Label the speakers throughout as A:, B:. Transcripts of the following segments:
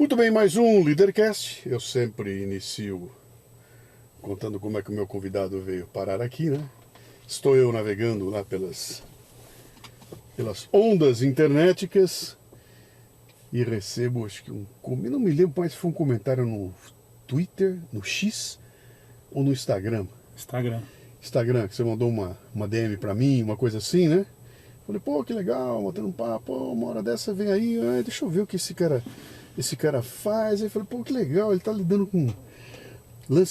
A: Muito bem, mais um Leadercast. Eu sempre inicio contando como é que o meu convidado veio parar aqui, né? Estou eu navegando lá pelas ondas internéticas e recebo, acho que eu não me lembro mais se foi um comentário no Twitter, no X ou no Instagram. Instagram, que você mandou uma DM pra mim, uma coisa assim, né? Falei, pô, que legal, batendo um papo, uma hora dessa vem aí, deixa eu ver o que esse cara faz. Aí falei, pô, que legal, ele tá lidando com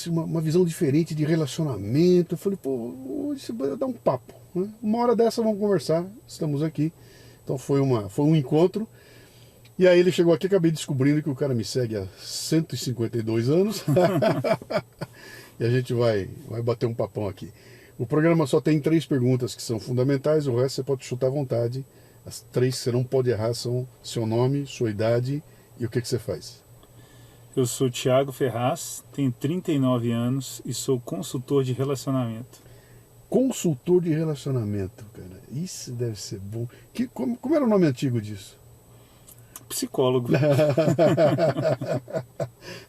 A: uma visão diferente de relacionamento. Eu falei, pô, hoje você vai dar um papo, né? Uma hora dessa vamos conversar, estamos aqui. Então foi um encontro. E aí ele chegou aqui, acabei descobrindo que o cara me segue há 152 anos. E a gente vai bater um papão aqui. O programa só tem 3 perguntas que são fundamentais, o resto você pode chutar à vontade. As 3 que você não pode errar são seu nome, sua idade e o que você faz.
B: Eu sou Thiago Ferraz, tenho 39 anos e sou consultor de relacionamento.
A: Consultor de relacionamento, cara. Isso deve ser bom. Como era o nome antigo disso?
B: Psicólogo.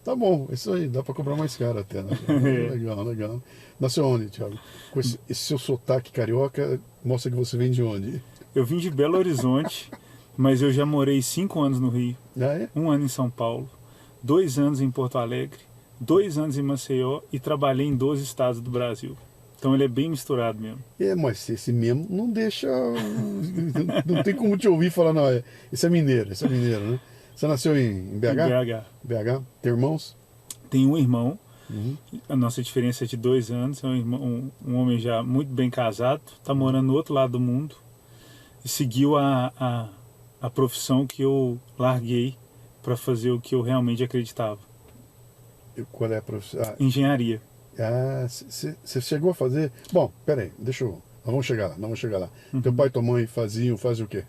A: Tá bom, isso aí, dá pra cobrar mais caro até, né? Legal. Nasceu onde, Thiago? Com esse seu sotaque carioca, mostra que você vem de onde?
B: Eu vim de Belo Horizonte, mas eu já morei 5 anos no Rio, 1 ano em São Paulo, 2 anos em Porto Alegre, 2 anos em Maceió e trabalhei em 12 estados do Brasil. Então ele é bem misturado mesmo.
A: Mas esse mesmo não deixa... não tem como te ouvir falar, não, esse é mineiro, né? Você nasceu em BH?
B: Em
A: BH. Tem irmãos?
B: Tenho um irmão, a nossa diferença é de 2 anos, é um homem já muito bem casado, está morando no outro lado do mundo e seguiu a profissão que eu larguei para fazer o que eu realmente acreditava.
A: Qual é a profissão?
B: Engenharia.
A: Você chegou a fazer... Bom, peraí, nós vamos chegar lá. Teu pai e tua mãe fazem o quê?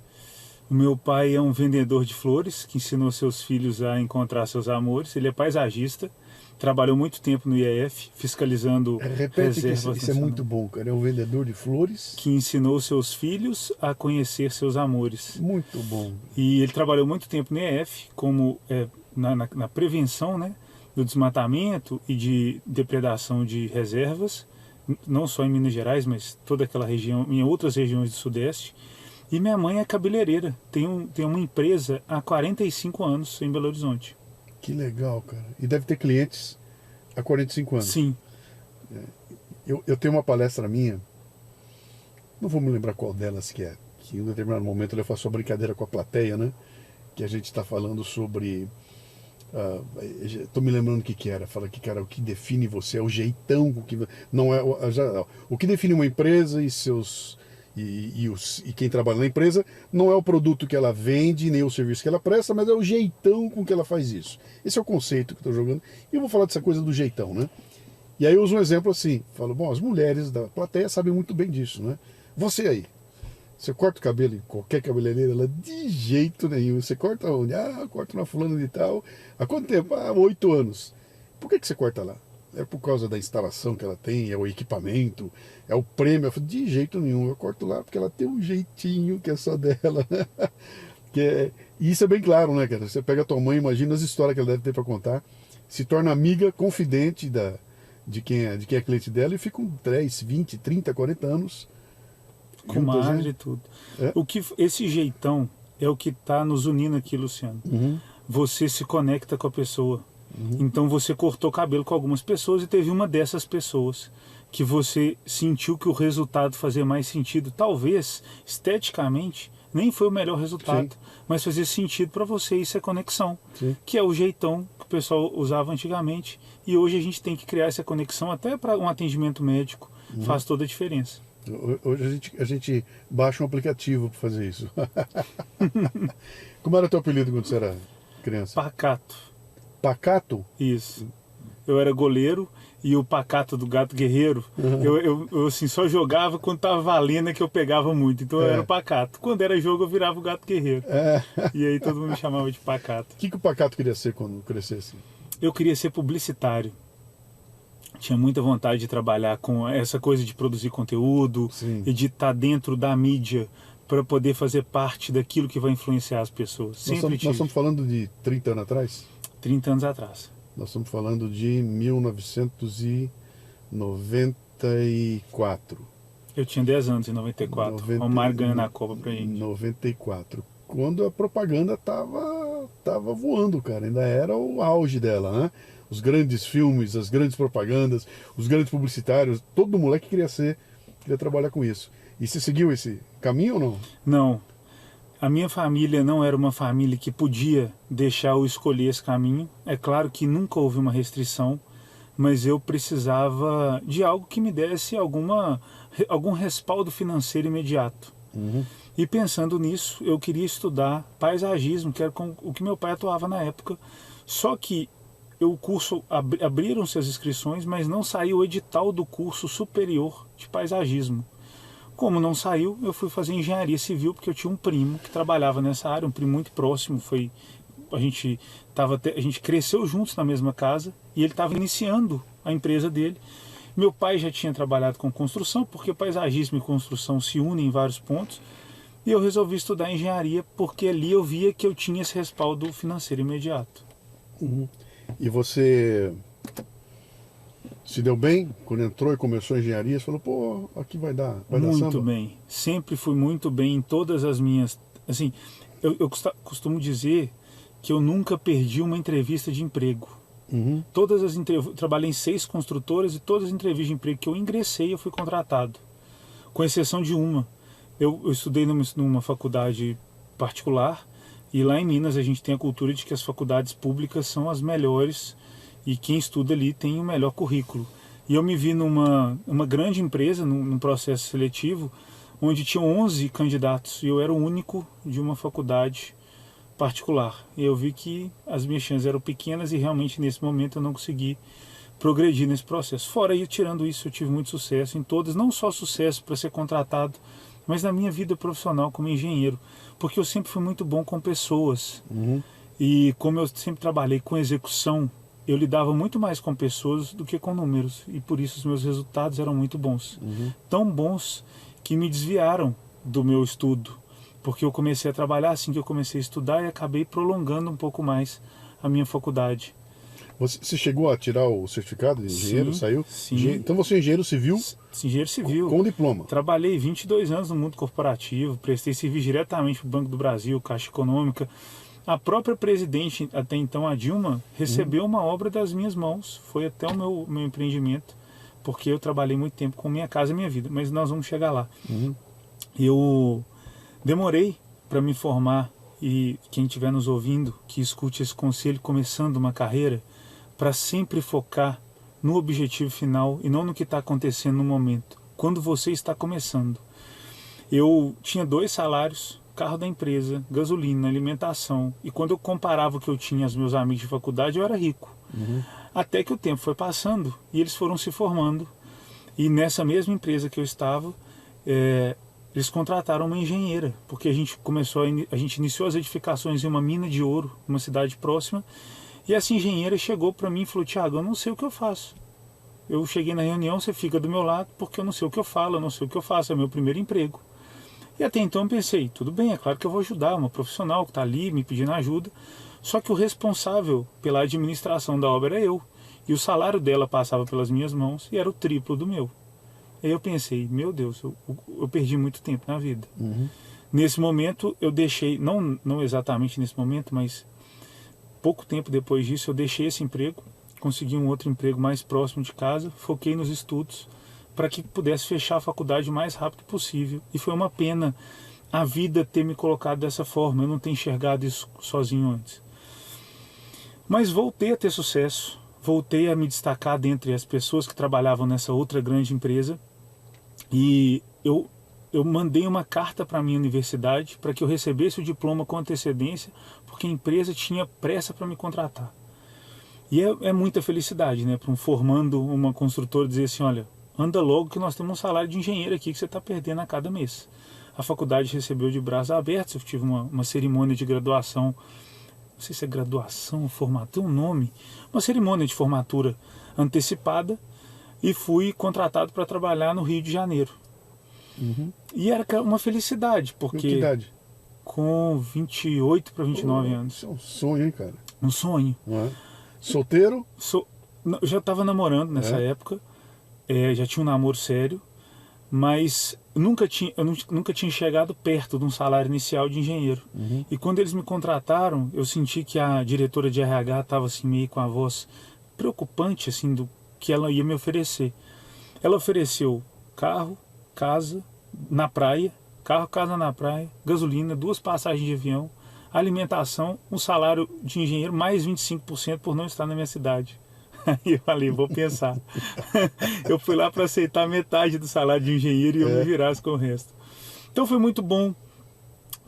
B: O meu pai é um vendedor de flores que ensinou seus filhos a encontrar seus amores. Ele é paisagista, trabalhou muito tempo no IEF, fiscalizando
A: Repete
B: reservas.
A: Que isso é muito bom, cara. É um vendedor de flores
B: que ensinou seus filhos a conhecer seus amores.
A: Muito bom.
B: E ele trabalhou muito tempo no IEF, como na prevenção, né, do desmatamento e de depredação de reservas, não só em Minas Gerais, mas toda aquela região, em outras regiões do Sudeste. E minha mãe é cabeleireira, tem uma empresa há 45 anos em Belo Horizonte.
A: Que legal, cara. E deve ter clientes há 45 anos.
B: Sim.
A: Eu tenho uma palestra minha, não vou me lembrar qual delas que em um determinado momento eu faço uma brincadeira com a plateia, né? Que a gente está falando sobre... Estou me lembrando o que era. Fala que, cara, o que define você é o jeitão, o que define uma empresa e seus... E quem trabalha na empresa não é o produto que ela vende, nem o serviço que ela presta, mas é o jeitão com que ela faz isso. Esse é o conceito que eu estou jogando. E eu vou falar dessa coisa do jeitão, né? E aí eu uso um exemplo assim. Falo, bom, as mulheres da plateia sabem muito bem disso, né? Você aí, você corta o cabelo em qualquer cabeleireira, ela de jeito nenhum. Você corta onde? Corta na fulana de tal. Há quanto tempo? 8 anos. Por que você corta lá? É por causa da instalação que ela tem, é o equipamento, é o prêmio. Eu falo, de jeito nenhum, eu corto lá porque ela tem um jeitinho que é só dela. E isso é bem claro, né, cara? Você pega a tua mãe, imagina as histórias que ela deve ter para contar, se torna amiga, confidente de quem é cliente dela e ficam 10, 20, 30, 40 anos.
B: Com madre e tudo. Esse jeitão é o que está nos unindo aqui, Luciano. Você se conecta com a pessoa. Então você cortou cabelo com algumas pessoas e teve uma dessas pessoas que você sentiu que o resultado fazia mais sentido. Talvez, esteticamente, nem foi o melhor resultado, mas fazia sentido para você. Isso é conexão, que é o jeitão que o pessoal usava antigamente. E hoje a gente tem que criar essa conexão até para um atendimento médico. Faz toda a diferença.
A: Hoje a gente baixa um aplicativo para fazer isso. Como era o teu apelido quando você era criança?
B: Pacato.
A: Pacato?
B: Isso. Eu era goleiro e o pacato do gato guerreiro, eu assim, só jogava quando tava valendo, que eu pegava muito. Então eu era o pacato. Quando era jogo eu virava o gato guerreiro. E aí todo mundo me chamava de pacato.
A: O que o pacato queria ser quando crescesse?
B: Eu queria ser publicitário. Tinha muita vontade de trabalhar com essa coisa de produzir conteúdo e de estar dentro da mídia para poder fazer parte daquilo que vai influenciar as pessoas.
A: Nós estamos falando de 30 anos atrás?
B: 30 anos atrás.
A: Nós estamos falando de 1994.
B: Eu tinha 10 anos em 94. O Romário ganhando a Copa pra gente.
A: 94. Quando a propaganda tava voando, cara. Ainda era o auge dela, né? Os grandes filmes, as grandes propagandas, os grandes publicitários. Todo moleque queria trabalhar com isso. E você seguiu esse caminho ou não?
B: Não. A minha família não era uma família que podia deixar eu escolher esse caminho. É claro que nunca houve uma restrição, mas eu precisava de algo que me desse algum respaldo financeiro imediato.
A: Uhum.
B: E pensando nisso, eu queria estudar paisagismo, que era o que meu pai atuava na época. Só que o curso, abriram-se as inscrições, mas não saiu o edital do curso superior de paisagismo. Como não saiu, eu fui fazer engenharia civil, porque eu tinha um primo que trabalhava nessa área, um primo muito próximo. A gente cresceu juntos na mesma casa e ele estava iniciando a empresa dele. Meu pai já tinha trabalhado com construção, porque paisagismo e construção se unem em vários pontos. E eu resolvi estudar engenharia, porque ali eu via que eu tinha esse respaldo financeiro imediato.
A: Uhum. E você se deu bem quando entrou e começou a engenharia? Você falou, pô, aqui vai dar samba?
B: Muito bem. Sempre fui muito bem em todas as minhas... Assim, eu costumo dizer que eu nunca perdi uma entrevista de emprego.
A: Uhum.
B: Trabalhei em 6 construtoras e todas as entrevistas de emprego que eu ingressei, eu fui contratado. Com exceção de uma. Eu estudei numa faculdade particular e lá em Minas a gente tem a cultura de que as faculdades públicas são as melhores e quem estuda ali tem o melhor currículo. E eu me vi numa grande empresa, num processo seletivo, onde tinham 11 candidatos e eu era o único de uma faculdade particular. E eu vi que as minhas chances eram pequenas e realmente nesse momento eu não consegui progredir nesse processo. Fora aí, tirando isso, eu tive muito sucesso em todas, não só sucesso para ser contratado, mas na minha vida profissional como engenheiro, porque eu sempre fui muito bom com pessoas.
A: Uhum.
B: E como eu sempre trabalhei com execução, eu lidava muito mais com pessoas do que com números, e por isso os meus resultados eram muito bons.
A: Uhum.
B: Tão bons que me desviaram do meu estudo, porque eu comecei a trabalhar assim que eu comecei a estudar e acabei prolongando um pouco mais a minha faculdade.
A: Você chegou a tirar o certificado de engenheiro?
B: Sim,
A: Saiu?
B: Sim.
A: Então você é engenheiro civil?
B: Engenheiro civil.
A: Com diploma?
B: Trabalhei 22 anos no mundo corporativo, prestei serviço diretamente para o Banco do Brasil, Caixa Econômica. A própria presidente, até então a Dilma, recebeu uma obra das minhas mãos. Foi até o meu empreendimento, porque eu trabalhei muito tempo com Minha Casa Minha Vida, mas nós vamos chegar lá.
A: Uhum.
B: Eu demorei para me formar, e quem estiver nos ouvindo, que escute esse conselho começando uma carreira, para sempre focar no objetivo final e não no que está acontecendo no momento, quando você está começando. Eu tinha 2 salários, carro da empresa, gasolina, alimentação, e quando eu comparava o que eu tinha aos meus amigos de faculdade, eu era rico.
A: Uhum.
B: Até que o tempo foi passando e eles foram se formando, e nessa mesma empresa que eu estava, eles contrataram uma engenheira, porque a gente iniciou as edificações em uma mina de ouro, uma cidade próxima, e essa engenheira chegou para mim e falou, Thiago, eu não sei o que eu faço. Eu cheguei na reunião, você fica do meu lado, porque eu não sei o que eu falo, eu não sei o que eu faço, é meu primeiro emprego. E até então eu pensei, tudo bem, é claro que eu vou ajudar, uma profissional que está ali me pedindo ajuda, só que o responsável pela administração da obra era eu, e o salário dela passava pelas minhas mãos e era o triplo do meu. Aí eu pensei, meu Deus, eu perdi muito tempo na vida.
A: Uhum.
B: Nesse momento eu deixei, não exatamente nesse momento, mas pouco tempo depois disso eu deixei esse emprego, consegui um outro emprego mais próximo de casa, foquei nos estudos para que pudesse fechar a faculdade o mais rápido possível. E foi uma pena a vida ter me colocado dessa forma, eu não ter enxergado isso sozinho antes. Mas voltei a ter sucesso, voltei a me destacar dentre as pessoas que trabalhavam nessa outra grande empresa, e eu mandei uma carta para a minha universidade para que eu recebesse o diploma com antecedência, porque a empresa tinha pressa para me contratar. E é muita felicidade, né, para um formando, uma construtora dizer assim, olha, anda logo que nós temos um salário de engenheiro aqui que você está perdendo a cada mês. A faculdade recebeu de braços abertos, eu tive uma cerimônia de graduação, não sei se é graduação ou formatura, um nome, uma cerimônia de formatura antecipada, e fui contratado para trabalhar no Rio de Janeiro.
A: Uhum.
B: E era uma felicidade, porque...
A: Com que idade?
B: Com 28 para 29 anos.
A: Isso é um sonho, hein, cara?
B: Um sonho.
A: Solteiro?
B: Eu já estava namorando nessa época, já tinha um namoro sério, mas eu nunca tinha chegado perto de um salário inicial de engenheiro. E quando eles me contrataram, eu senti que a diretora de RH estava assim, meio com a voz preocupante assim, do que ela ia me oferecer. Ela ofereceu carro, casa na praia, gasolina, 2 passagens de avião, alimentação, um salário de engenheiro mais 25% por não estar na minha cidade. Aí eu falei, vou pensar. Eu fui lá para aceitar metade do salário de engenheiro e eu me virasse com o resto. Então foi muito bom.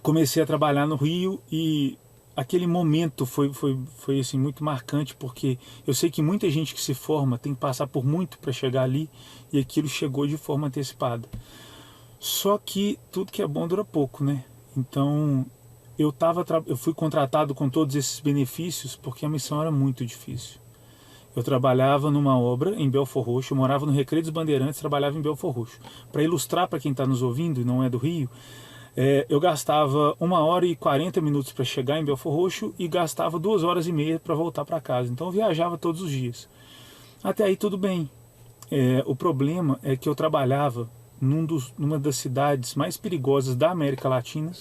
B: Comecei a trabalhar no Rio e aquele momento foi assim, muito marcante, porque eu sei que muita gente que se forma tem que passar por muito para chegar ali, e aquilo chegou de forma antecipada. Só que tudo que é bom dura pouco, né? Então eu fui contratado com todos esses benefícios porque a missão era muito difícil. Eu trabalhava numa obra em Belford Roxo, eu morava no Recreio dos Bandeirantes, trabalhava em Belford Roxo. Para ilustrar para quem está nos ouvindo e não é do Rio, eu gastava 1h40 para chegar em Belford Roxo e gastava 2h30 para voltar para casa. Então eu viajava todos os dias. Até aí tudo bem. O problema é que eu trabalhava numa das cidades mais perigosas da América Latina,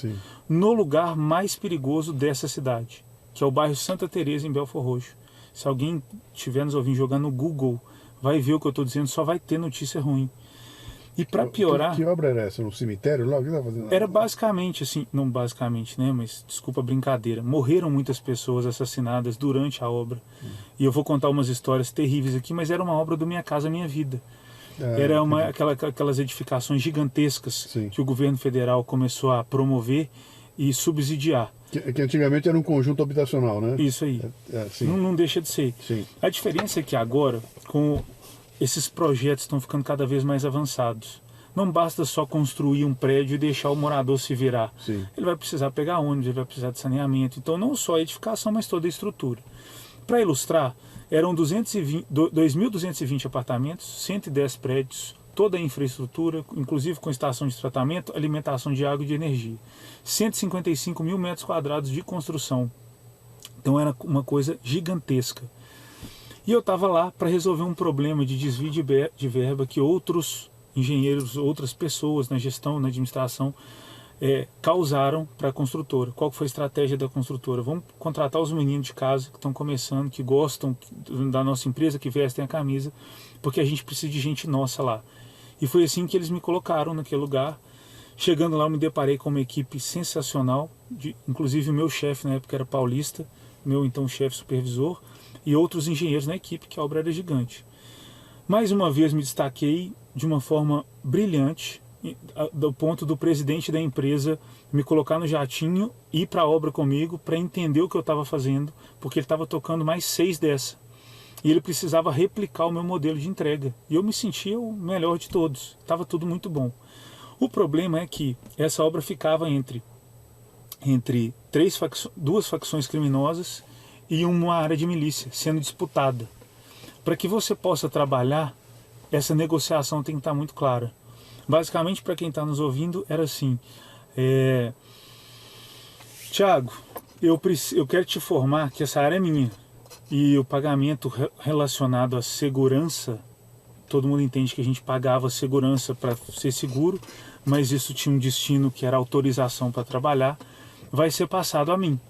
B: no lugar mais perigoso dessa cidade, que é o bairro Santa Teresa, em Belford Roxo. Se alguém estiver nos ouvindo jogar no Google, vai ver o que eu estou dizendo, só vai ter notícia ruim. E para piorar...
A: Que obra era essa? No cemitério lá? O que você fazendo?
B: Era basicamente assim, não basicamente, né? Mas desculpa a brincadeira. Morreram muitas pessoas assassinadas durante a obra. E eu vou contar umas histórias terríveis aqui, mas era uma obra do Minha Casa Minha Vida. Era aquelas edificações gigantescas que o governo federal começou a promover e subsidiar.
A: Que antigamente era um conjunto habitacional, né?
B: Isso aí. Não deixa de ser. A diferença é que agora, com esses projetos estão ficando cada vez mais avançados. Não basta só construir um prédio e deixar o morador se virar. Ele vai precisar pegar ônibus, ele vai precisar de saneamento. Então não só a edificação, mas toda a estrutura. Para ilustrar, eram 2.220 apartamentos, 110 prédios, toda a infraestrutura, inclusive com estação de tratamento, alimentação de água e de energia. 155 mil metros quadrados de construção. Então era uma coisa gigantesca. E eu estava lá para resolver um problema de desvio de verba que outros engenheiros, outras pessoas na gestão, na administração, causaram para a construtora. Qual foi a estratégia da construtora? Vamos contratar os meninos de casa que estão começando, que gostam da nossa empresa, que vestem a camisa, porque a gente precisa de gente nossa lá. E foi assim que eles me colocaram naquele lugar. Chegando lá, eu me deparei com uma equipe sensacional, inclusive o meu chefe na época era paulista, meu então chefe supervisor, e outros engenheiros na equipe, que a obra era gigante. Mais uma vez me destaquei de uma forma brilhante, do ponto do presidente da empresa me colocar no jatinho, ir para a obra comigo, para entender o que eu estava fazendo, porque ele estava tocando mais 6 dessa. E ele precisava replicar o meu modelo de entrega. E eu me sentia o melhor de todos. Estava tudo muito bom. O problema é que essa obra ficava entre 2 facções criminosas e uma área de milícia sendo disputada. Para que você possa trabalhar, essa negociação tem que estar muito clara. Basicamente, para quem está nos ouvindo, era assim: Tiago, eu quero te informar que essa área é minha, e o pagamento relacionado à segurança, todo mundo entende que a gente pagava segurança para ser seguro, mas isso tinha um destino que era autorização para trabalhar, vai ser passado a mim.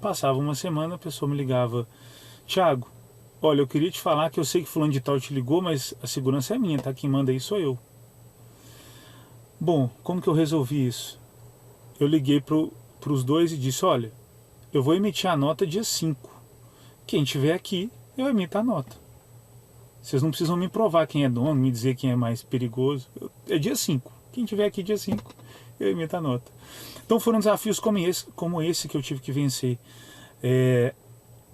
B: Passava uma semana, a pessoa me ligava: Tiago, olha, eu queria te falar que eu sei que fulano de tal te ligou, mas a segurança é minha, tá? Quem manda aí sou eu. Bom, como que eu resolvi isso? Eu liguei para os dois e disse: olha, eu vou emitir a nota dia 5. Quem estiver aqui, eu emito a nota. Vocês não precisam me provar quem é dono, me dizer quem é mais perigoso. É dia 5. Quem estiver aqui dia 5, eu emito a nota. Então foram desafios como esse que eu tive que vencer.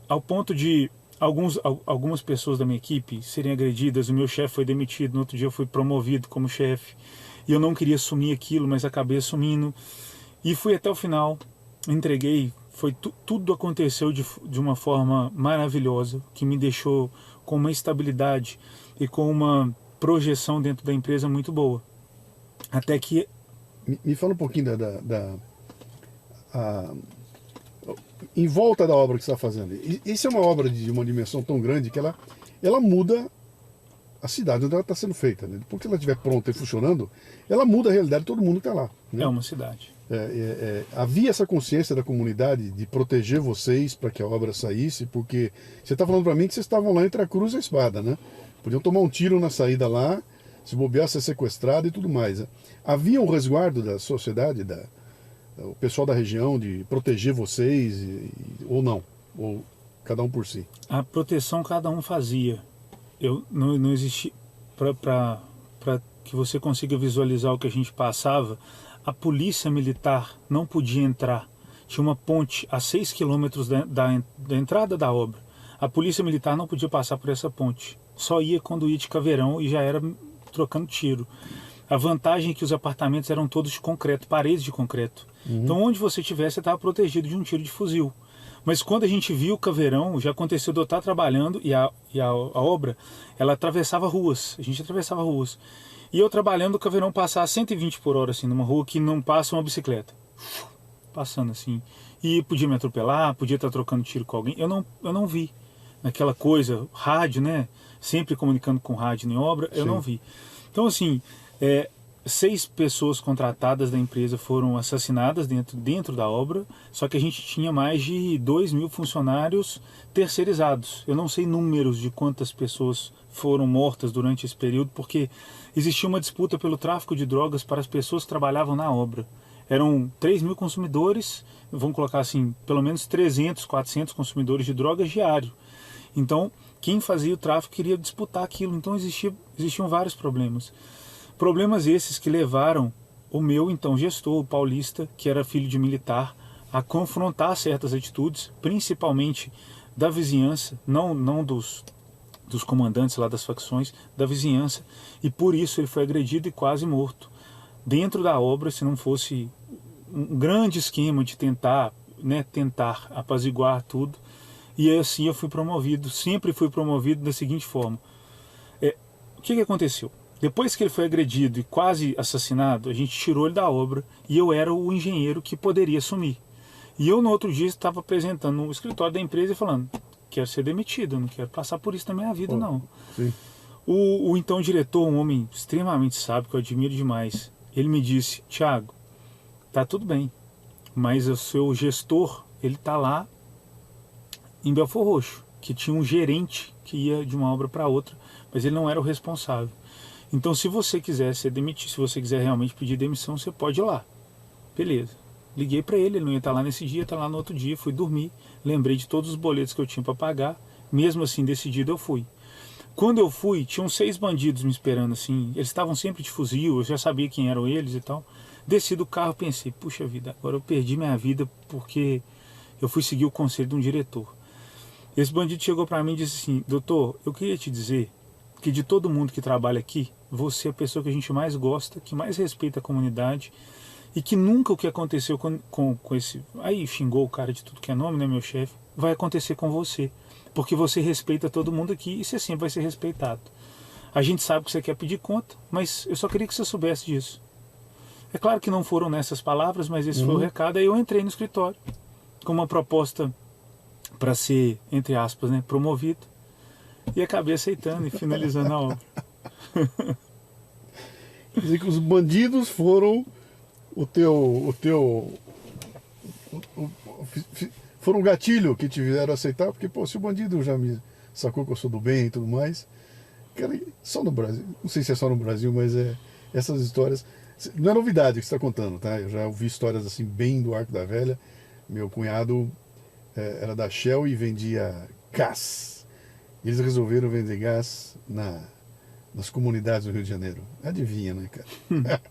B: Ao ponto de algumas pessoas da minha equipe serem agredidas, o meu chefe foi demitido, no outro dia eu fui promovido como chefe. E eu não queria assumir aquilo, mas acabei assumindo. E fui até o final, entreguei. Tudo aconteceu de uma forma maravilhosa, que me deixou com uma estabilidade e com uma projeção dentro da empresa muito boa. Até que...
A: Me fala um pouquinho em volta da obra que você está fazendo. Isso é uma obra de uma dimensão tão grande que ela muda a cidade onde ela está sendo feita. Né? Depois que ela estiver pronta e funcionando, ela muda a realidade de todo mundo que está lá. Né?
B: É uma cidade.
A: Havia essa consciência da comunidade de proteger vocês para que a obra saísse, porque você está falando para mim que vocês estavam lá entre a cruz e a espada, né? Podiam tomar um tiro na saída lá, se bobear, ser sequestrado e tudo mais. Né? Havia um resguardo da sociedade, o pessoal da região, de proteger vocês, ou não? Ou cada um por si?
B: A proteção cada um fazia. Não existia... Para que você consiga visualizar o que a gente passava, a polícia militar não podia entrar. Tinha uma ponte a 6 quilômetros da entrada da obra. A polícia militar não podia passar por essa ponte. Só ia quando ia de caveirão e já era trocando tiro. A vantagem é que os apartamentos eram todos de concreto, paredes de concreto. Então onde você estivesse, você estava protegido de um tiro de fuzil. Mas quando a gente viu o caveirão, já aconteceu de eu estar trabalhando e a obra, ela atravessava ruas. A gente atravessava ruas. E eu trabalhando, o caveirão passar a 120 por hora, assim, numa rua que não passa uma bicicleta. Passando assim. E podia me atropelar, podia estar trocando tiro com alguém. Eu não vi. Naquela coisa, rádio, né? Sempre comunicando com rádio em obra, eu não vi. Então, assim, 6 pessoas contratadas da empresa foram assassinadas dentro da obra, só que a gente tinha mais de 2.000 funcionários terceirizados. Eu não sei números de quantas pessoas foram mortas durante esse período, porque existia uma disputa pelo tráfico de drogas para as pessoas que trabalhavam na obra. Eram 3.000 consumidores, vamos colocar assim, pelo menos 300, 400 consumidores de drogas diário. Então, quem fazia o tráfico queria disputar aquilo, então existiam vários problemas. Problemas esses que levaram o meu, então, gestor, o paulista, que era filho de militar, a confrontar certas atitudes, principalmente da vizinhança, não dos comandantes lá das facções, da vizinhança, e por isso ele foi agredido e quase morto. Dentro da obra, se não fosse um grande esquema de tentar apaziguar tudo, e assim eu fui promovido, sempre fui promovido da seguinte forma. O que aconteceu? Depois que ele foi agredido e quase assassinado, a gente tirou ele da obra e eu era o engenheiro que poderia assumir. E eu no outro dia estava apresentando no escritório da empresa e falando, quero ser demitido, não quero passar por isso na minha vida, não.
A: Sim.
B: O então diretor, um homem extremamente sábio, que eu admiro demais, ele me disse, Thiago, tá tudo bem, mas o seu gestor, ele tá lá em Belfor Roxo, que tinha um gerente que ia de uma obra para outra, mas ele não era o responsável. Então, se você quiser ser demitido, se você quiser realmente pedir demissão, você pode ir lá. Beleza. Liguei para ele não ia estar lá nesse dia, tá lá no outro dia, fui dormir, lembrei de todos os boletos que eu tinha para pagar, mesmo assim decidido eu fui. Quando eu fui, tinham 6 bandidos me esperando assim, eles estavam sempre de fuzil, eu já sabia quem eram eles e tal. Desci do carro, pensei, puxa vida, agora eu perdi minha vida porque eu fui seguir o conselho de um diretor. Esse bandido chegou para mim e disse assim, doutor, eu queria te dizer que de todo mundo que trabalha aqui, você é a pessoa que a gente mais gosta, que mais respeita a comunidade e que nunca o que aconteceu com esse... Aí xingou o cara de tudo que é nome, né, meu chefe? Vai acontecer com você, porque você respeita todo mundo aqui e você sempre vai ser respeitado. A gente sabe que você quer pedir conta, mas eu só queria que você soubesse disso. É claro que não foram nessas palavras, mas esse foi o recado. Aí eu entrei no escritório com uma proposta para ser, entre aspas, né, promovido. E acabei aceitando e finalizando a obra.
A: Quer dizer que os bandidos foram foram um gatilho que te fizeram aceitar, porque, pô, se o bandido já me sacou que eu sou do bem e tudo mais, cara, só no Brasil, não sei se é só no Brasil, mas essas histórias, não é novidade que você está contando, tá? Eu já ouvi histórias assim, bem do Arco da Velha. Meu cunhado era da Shell e vendia gás. Eles resolveram vender gás nas comunidades do Rio de Janeiro. Adivinha, né, cara?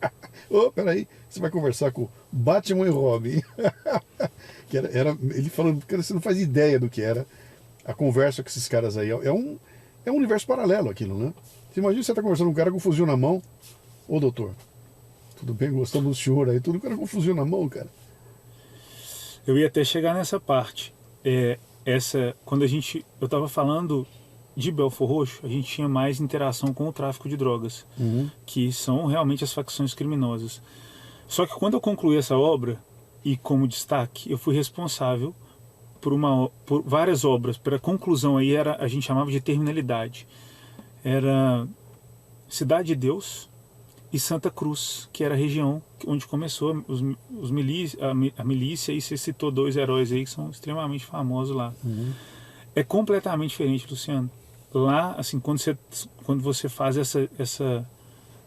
A: Peraí, você vai conversar com Batman e Robin. Que era ele falando, cara, você não faz ideia do que era a conversa com esses caras aí. É um universo paralelo aquilo, né? Você imagina você tá conversando com um cara com um fuzil na mão. Ô, doutor, tudo bem, gostamos do senhor aí, tudo cara com um fuzil na mão, cara.
B: Eu ia até chegar nessa parte. Quando eu estava falando de Belfor Roxo, a gente tinha mais interação com o tráfico de drogas, que são realmente as facções criminosas. Só que quando eu concluí essa obra, e como destaque, eu fui responsável por várias obras. Para a conclusão aí a gente chamava de terminalidade. Era Cidade de Deus e Santa Cruz, que era a região onde começou a milícia, e você citou 2 heróis aí que são extremamente famosos lá. É completamente diferente, Luciano. Lá, assim, quando você faz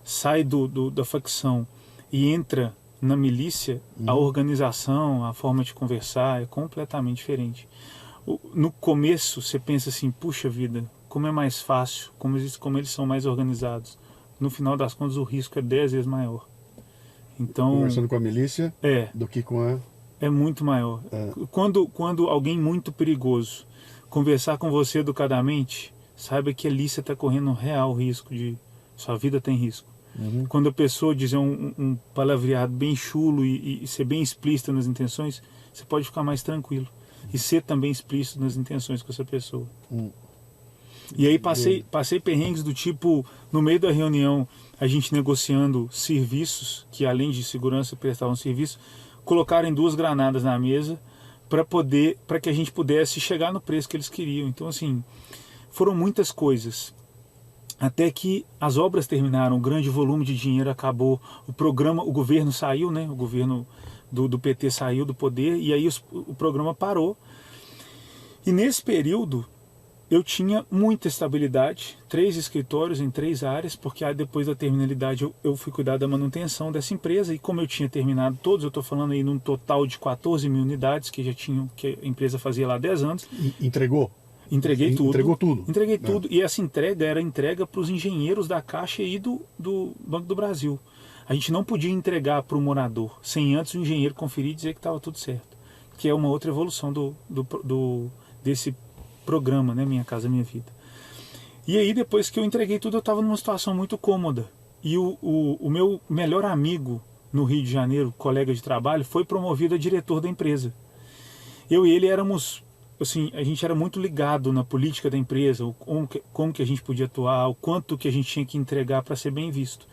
B: sai da facção e entra na milícia, a organização, a forma de conversar é completamente diferente. No começo você pensa assim, puxa vida, como é mais fácil, como eles são mais organizados. No final das contas o risco é 10 vezes maior. Então,
A: conversando com a milícia do que com a...
B: É muito maior. Quando alguém muito perigoso conversar com você educadamente, saiba que ali você está correndo um real risco sua vida tem risco. Quando a pessoa dizer um palavreado bem chulo e ser bem explícita nas intenções, você pode ficar mais tranquilo. E ser também explícito nas intenções com essa pessoa. E aí passei perrengues do tipo, no meio da reunião, a gente negociando serviços, que além de segurança prestavam serviço, colocarem 2 granadas na mesa para que a gente pudesse chegar no preço que eles queriam. Então, assim, foram muitas coisas. Até que as obras terminaram, o grande volume de dinheiro acabou, o governo saiu, né? O governo do PT saiu do poder, e aí o programa parou. E nesse período eu tinha muita estabilidade, 3 escritórios em 3 áreas, porque aí depois da terminalidade eu fui cuidar da manutenção dessa empresa, e como eu tinha terminado todos, eu estou falando aí num total de 14 mil unidades que a empresa fazia lá há 10 anos.
A: Entregou?
B: Entreguei tudo.
A: Entregou tudo?
B: Entreguei tudo. E essa entrega era entrega para os engenheiros da Caixa e do Banco do Brasil. A gente não podia entregar para o morador sem antes o engenheiro conferir e dizer que estava tudo certo. Que é uma outra evolução desse programa, né? Minha Casa Minha Vida. E aí, depois que eu entreguei tudo, eu estava numa situação muito cômoda. E o meu melhor amigo no Rio de Janeiro, colega de trabalho, foi promovido a diretor da empresa. Eu e ele éramos... Assim, a gente era muito ligado na política da empresa, como que a gente podia atuar, o quanto que a gente tinha que entregar para ser bem visto.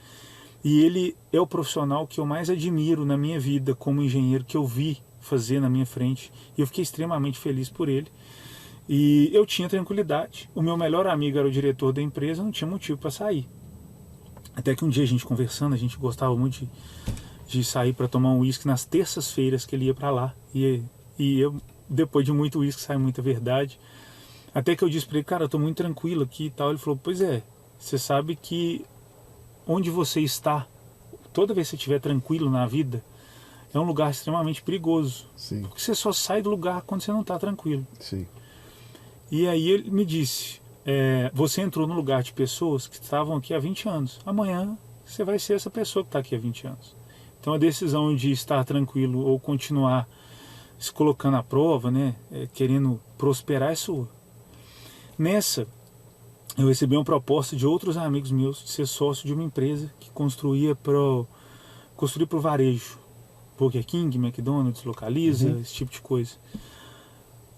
B: E ele é o profissional que eu mais admiro na minha vida como engenheiro, que eu vi fazer na minha frente, e eu fiquei extremamente feliz por ele. E eu tinha tranquilidade. O meu melhor amigo era o diretor da empresa, não tinha motivo para sair. Até que um dia a gente conversando, a gente gostava muito de sair para tomar um uísque nas terças-feiras que ele ia para lá. E eu... Depois de muito uísque sai muita verdade. Até que eu disse para ele, cara, eu estou muito tranquilo aqui e tal. Ele falou, pois é, você sabe que onde você está, toda vez que você estiver tranquilo na vida, é um lugar extremamente perigoso.
A: Sim.
B: Porque você só sai do lugar quando você não está tranquilo.
A: Sim.
B: E aí ele me disse, você entrou no lugar de pessoas que estavam aqui há 20 anos. Amanhã você vai ser essa pessoa que está aqui há 20 anos. Então a decisão de estar tranquilo ou continuar se colocando à prova, né, querendo prosperar, é sua. Nessa, eu recebi uma proposta de outros amigos meus de ser sócio de uma empresa que construía para o varejo. Burger King, McDonald's, Localiza, esse tipo de coisa.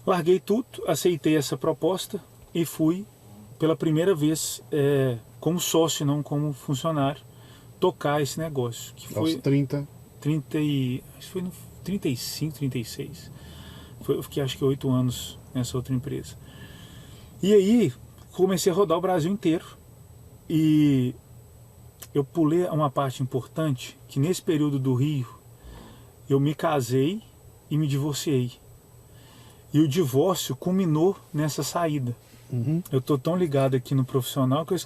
B: Larguei tudo, aceitei essa proposta e fui pela primeira vez como sócio, não como funcionário, tocar esse negócio. Que foi
A: aos 30?
B: Acho que foi no 35, 36. Eu fiquei acho que 8 anos nessa outra empresa. E aí comecei a rodar o Brasil inteiro. E eu pulei uma parte importante, que nesse período do Rio, eu me casei e me divorciei. E o divórcio culminou nessa saída. Eu estou tão ligado aqui no profissional que eu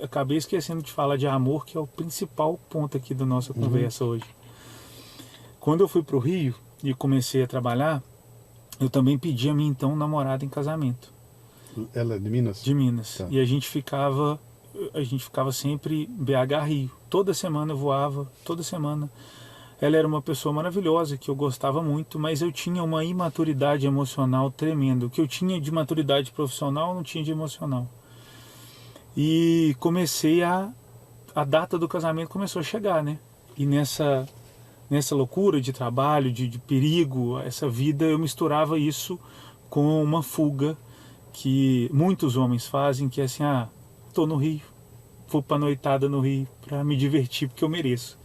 B: acabei esquecendo de falar de amor, que é o principal ponto aqui da nossa conversa hoje. Quando eu fui para o Rio e comecei a trabalhar, eu também pedi a minha então namorada em casamento.
A: Ela é de Minas?
B: De Minas.
A: Tá.
B: E a gente ficava sempre BH Rio. Toda semana eu voava, toda semana. Ela era uma pessoa maravilhosa, que eu gostava muito, mas eu tinha uma imaturidade emocional tremenda. O que eu tinha de maturidade profissional, eu não tinha de emocional. E a data do casamento começou a chegar, né? E nessa loucura de trabalho, de perigo, essa vida, eu misturava isso com uma fuga que muitos homens fazem, que é assim, tô no Rio, vou pra noitada no Rio para me divertir porque eu mereço.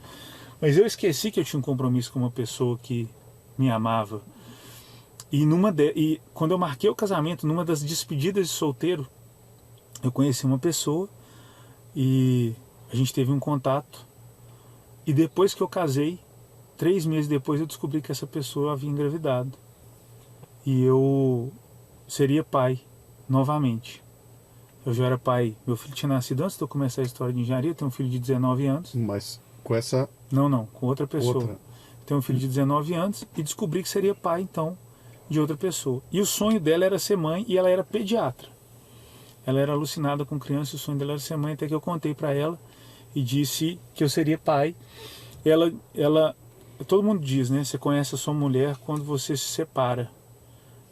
B: Mas eu esqueci que eu tinha um compromisso com uma pessoa que me amava. E quando eu marquei o casamento, numa das despedidas de solteiro, eu conheci uma pessoa e a gente teve um contato. E depois que eu casei, 3 meses depois, eu descobri que essa pessoa havia engravidado. E eu seria pai novamente. Eu já era pai, meu filho tinha nascido antes de eu começar a história de engenharia, eu tenho um filho de 19 anos.
A: Mas com essa...
B: Não, com outra pessoa.
A: Outra.
B: Tenho um filho de 19 anos e descobri que seria pai, então, de outra pessoa. E o sonho dela era ser mãe e ela era pediatra. Ela era alucinada com criança e o sonho dela era ser mãe, até que eu contei para ela e disse que eu seria pai. Todo mundo diz, né? Você conhece a sua mulher quando você se separa.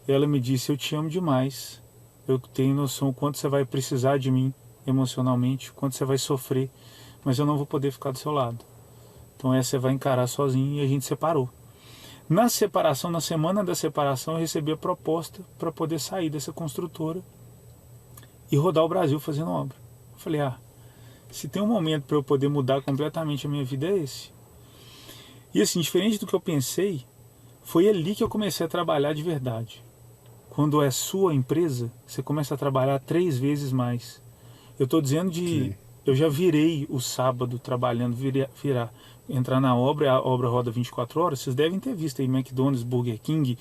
B: Ela me disse, eu te amo demais. Eu tenho noção o quanto você vai precisar de mim emocionalmente, o quanto você vai sofrer, mas eu não vou poder ficar do seu lado. Então essa você vai encarar sozinho, e a gente separou. Na separação, na semana da separação, eu recebi a proposta para poder sair dessa construtora e rodar o Brasil fazendo obra. Eu falei, se tem um momento para eu poder mudar completamente a minha vida, é esse. E assim, diferente do que eu pensei, foi ali que eu comecei a trabalhar de verdade. Quando é sua empresa, você começa a trabalhar 3 vezes mais. Eu estou dizendo
A: Sim.
B: Eu já virei o sábado trabalhando, entrar na obra, a obra roda 24 horas, vocês devem ter visto aí McDonald's, Burger King,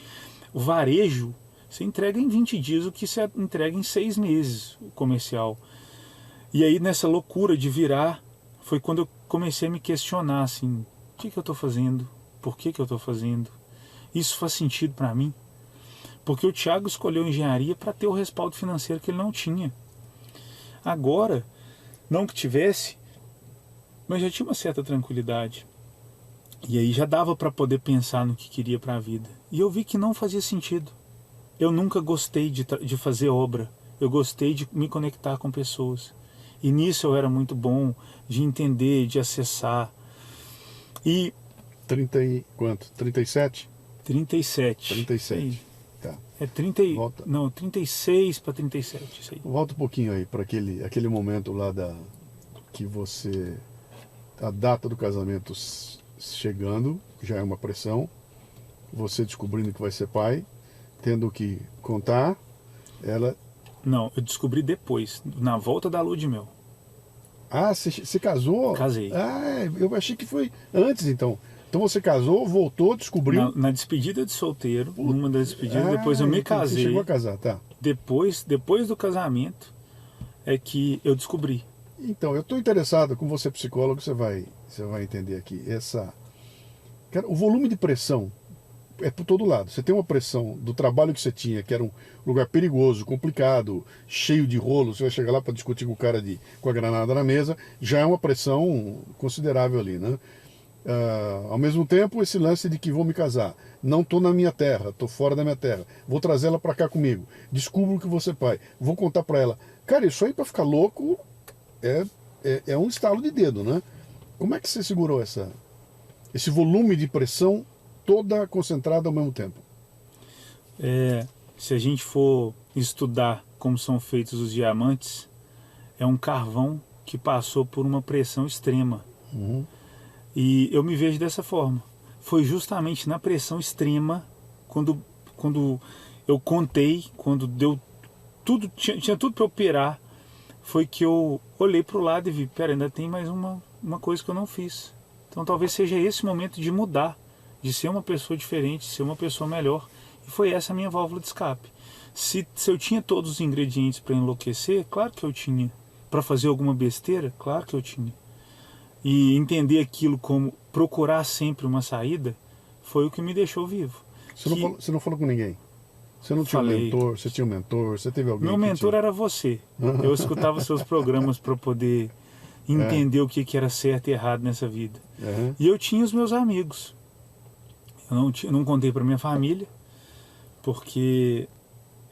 B: o varejo, você entrega em 20 dias o que você entrega em 6 meses, o comercial. E aí nessa loucura de virar, foi quando eu comecei a me questionar, assim, o que eu estou fazendo? Por que eu estou fazendo? Isso faz sentido para mim? Porque o Thiago escolheu engenharia para ter o respaldo financeiro que ele não tinha. Agora, não que tivesse, mas já tinha uma certa tranquilidade. E aí já dava para poder pensar no que queria para a vida. E eu vi que não fazia sentido. Eu nunca gostei de fazer obra. Eu gostei de me conectar com pessoas. E nisso eu era muito bom, de entender, de acessar. E
A: 30 e quanto? 37?
B: 37.
A: 37. Tá.
B: É 30, não, 36 para 37, isso aí.
A: Volta um pouquinho aí para aquele momento lá que você... A data do casamento chegando, já é uma pressão. Você descobrindo que vai ser pai, tendo que contar, ela...
B: Não, eu descobri depois, na volta da lua de mel.
A: Você casou?
B: Casei.
A: Eu achei que foi antes, então. Então você casou, voltou, descobriu...
B: Na despedida de solteiro, numa das despedidas, depois eu me casei.
A: Você chegou a casar, tá.
B: Depois do casamento, é que eu descobri.
A: Então, eu estou interessado, com você psicólogo, você vai entender aqui. Cara, o volume de pressão é por todo lado. Você tem uma pressão do trabalho que você tinha, que era um lugar perigoso, complicado, cheio de rolo, você vai chegar lá para discutir com o cara com a granada na mesa, já é uma pressão considerável ali, né? Ao mesmo tempo, esse lance de que vou me casar, não estou na minha terra, estou fora da minha terra, vou trazer ela para cá comigo, descubro que vou ser pai, vou contar para ela. Cara, isso aí para ficar louco é um estalo de dedo, né? Como é que você segurou esse volume de pressão toda concentrada ao mesmo tempo?
B: Se a gente for estudar como são feitos os diamantes, é um carvão que passou por uma pressão extrema.
A: Uhum.
B: E eu me vejo dessa forma. Foi justamente na pressão extrema, quando eu contei, quando deu tudo, tinha tudo para operar, foi que eu olhei para o lado e vi, ainda tem mais uma coisa que eu não fiz. Então talvez seja esse momento de mudar, de ser uma pessoa diferente, ser uma pessoa melhor. E foi essa a minha válvula de escape. Se eu tinha todos os ingredientes para enlouquecer, claro que eu tinha. Para fazer alguma besteira, claro que eu tinha. E entender aquilo como procurar sempre uma saída, foi o que me deixou vivo.
A: Você não falou com ninguém? Você não tinha um mentor? Você tinha um mentor? Você teve alguém?
B: Meu mentor era você. Eu escutava seus programas para poder entender o que era certo e errado nessa vida.
A: Uhum.
B: E eu tinha os meus amigos. Eu não contei para minha família, porque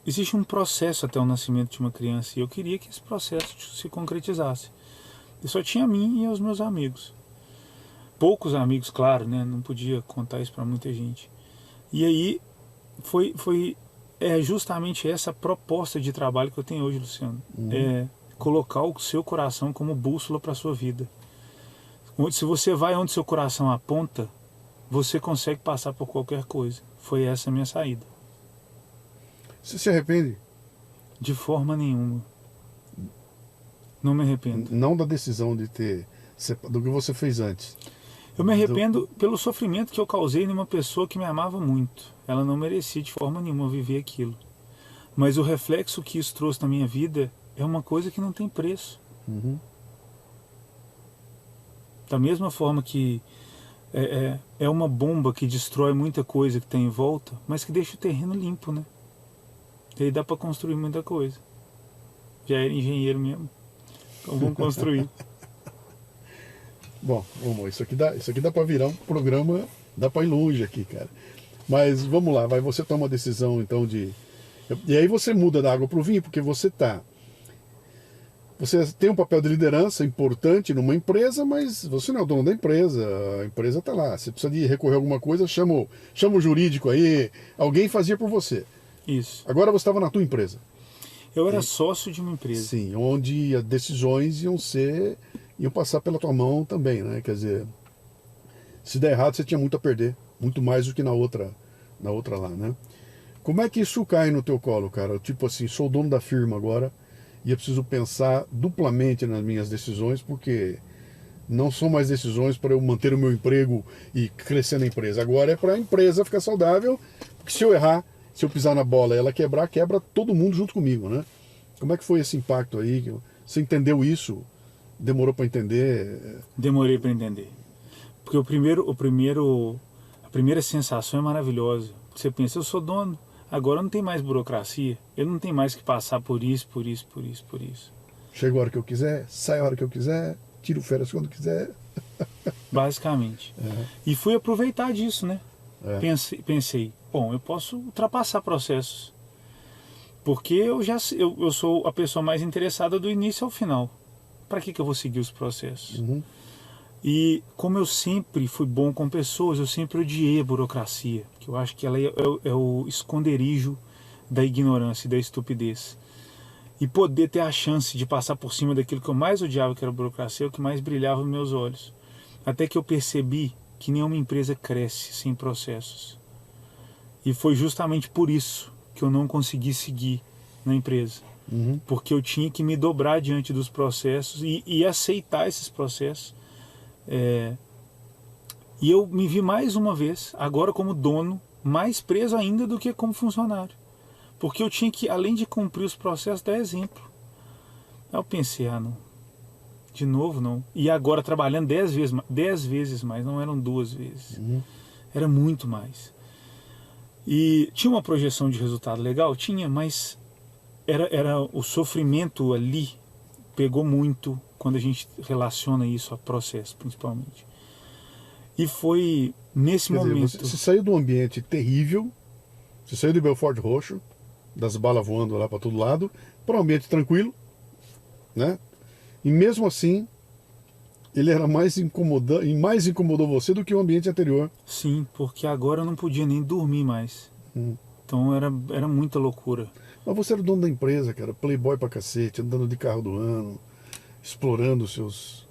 B: existe um processo até o nascimento de uma criança e eu queria que esse processo se concretizasse. Eu só tinha a mim e os meus amigos. Poucos amigos, claro, né? Não podia contar isso para muita gente. E aí foi justamente essa proposta de trabalho que eu tenho hoje, Luciano. É colocar o seu coração como bússola para a sua vida. Se você vai onde seu coração aponta, você consegue passar por qualquer coisa. Foi essa a minha saída.
A: Você se arrepende?
B: De forma nenhuma. Não me arrependo.
A: Não da decisão de ter... do que você fez antes.
B: Eu me arrependo pelo sofrimento que eu causei numa pessoa que me amava muito. Ela não merecia de forma nenhuma viver aquilo. Mas o reflexo que isso trouxe na minha vida é uma coisa que não tem preço.
A: Uhum.
B: Da mesma forma que é uma bomba que destrói muita coisa que tem em volta, mas que deixa o terreno limpo, né? E aí dá para construir muita coisa. Já era engenheiro mesmo. Então vamos construir.
A: Bom, isso aqui dá para virar um programa, dá para ir longe aqui, cara. Mas vamos lá, você toma uma decisão então de... E aí você muda da água para o vinho, porque você tem um papel de liderança importante numa empresa, mas você não é o dono da empresa, a empresa está lá. Você precisa de recorrer a alguma coisa, chama o jurídico aí, alguém fazia por você.
B: Isso.
A: Agora você estava na tua empresa.
B: Eu era sócio de uma empresa.
A: Sim, onde as decisões iam passar pela tua mão também, né? Quer dizer, se der errado você tinha muito a perder, muito mais do que na outra lá, né? Como é que isso cai no teu colo, cara? Tipo assim, sou dono da firma agora e eu preciso pensar duplamente nas minhas decisões, porque não são mais decisões para eu manter o meu emprego e crescer na empresa. Agora é para a empresa ficar saudável, porque se eu errar, se eu pisar na bola e ela quebra todo mundo junto comigo, né? Como é que foi esse impacto aí? Você entendeu isso? Demorou para entender?
B: Demorei para entender. Porque a primeira sensação é maravilhosa. Você pensa, eu sou dono, agora não tem mais burocracia, eu não tenho mais que passar por isso.
A: Chega a hora que eu quiser, sai a hora que eu quiser, tiro férias quando quiser.
B: Basicamente. E fui aproveitar disso, né? Pensei, bom, eu posso ultrapassar processos. Porque eu sou a pessoa mais interessada do início ao final. Para que eu vou seguir os processos?
A: Uhum.
B: E como eu sempre fui bom com pessoas, eu sempre odiei a burocracia, que eu acho que ela é o esconderijo da ignorância e da estupidez. E poder ter a chance de passar por cima daquilo que eu mais odiava, que era a burocracia, é o que mais brilhava nos meus olhos. Até que eu percebi que nenhuma empresa cresce sem processos. E foi justamente por isso que eu não consegui seguir na empresa.
A: Uhum.
B: Porque eu tinha que me dobrar diante dos processos e aceitar esses processos. E eu me vi mais uma vez, agora como dono, mais preso ainda do que como funcionário. Porque eu tinha que, além de cumprir os processos, dar exemplo. Aí eu pensei, não. De novo não. E agora trabalhando 10 vezes mais, não eram 2 vezes.
A: Uhum.
B: Era muito mais. E tinha uma projeção de resultado legal? Tinha, mas era o sofrimento ali pegou muito quando a gente relaciona isso a processo, principalmente. E foi nesse momento...
A: Você saiu de um ambiente terrível, você saiu de Belfort Roxo, das balas voando lá para todo lado, para um ambiente tranquilo, né? E mesmo assim, ele era mais incomodou você do que o ambiente anterior.
B: Sim, porque agora eu não podia nem dormir mais. Então era muita loucura.
A: Mas você era o dono da empresa, cara, playboy pra cacete, andando de carro do ano, explorando os seus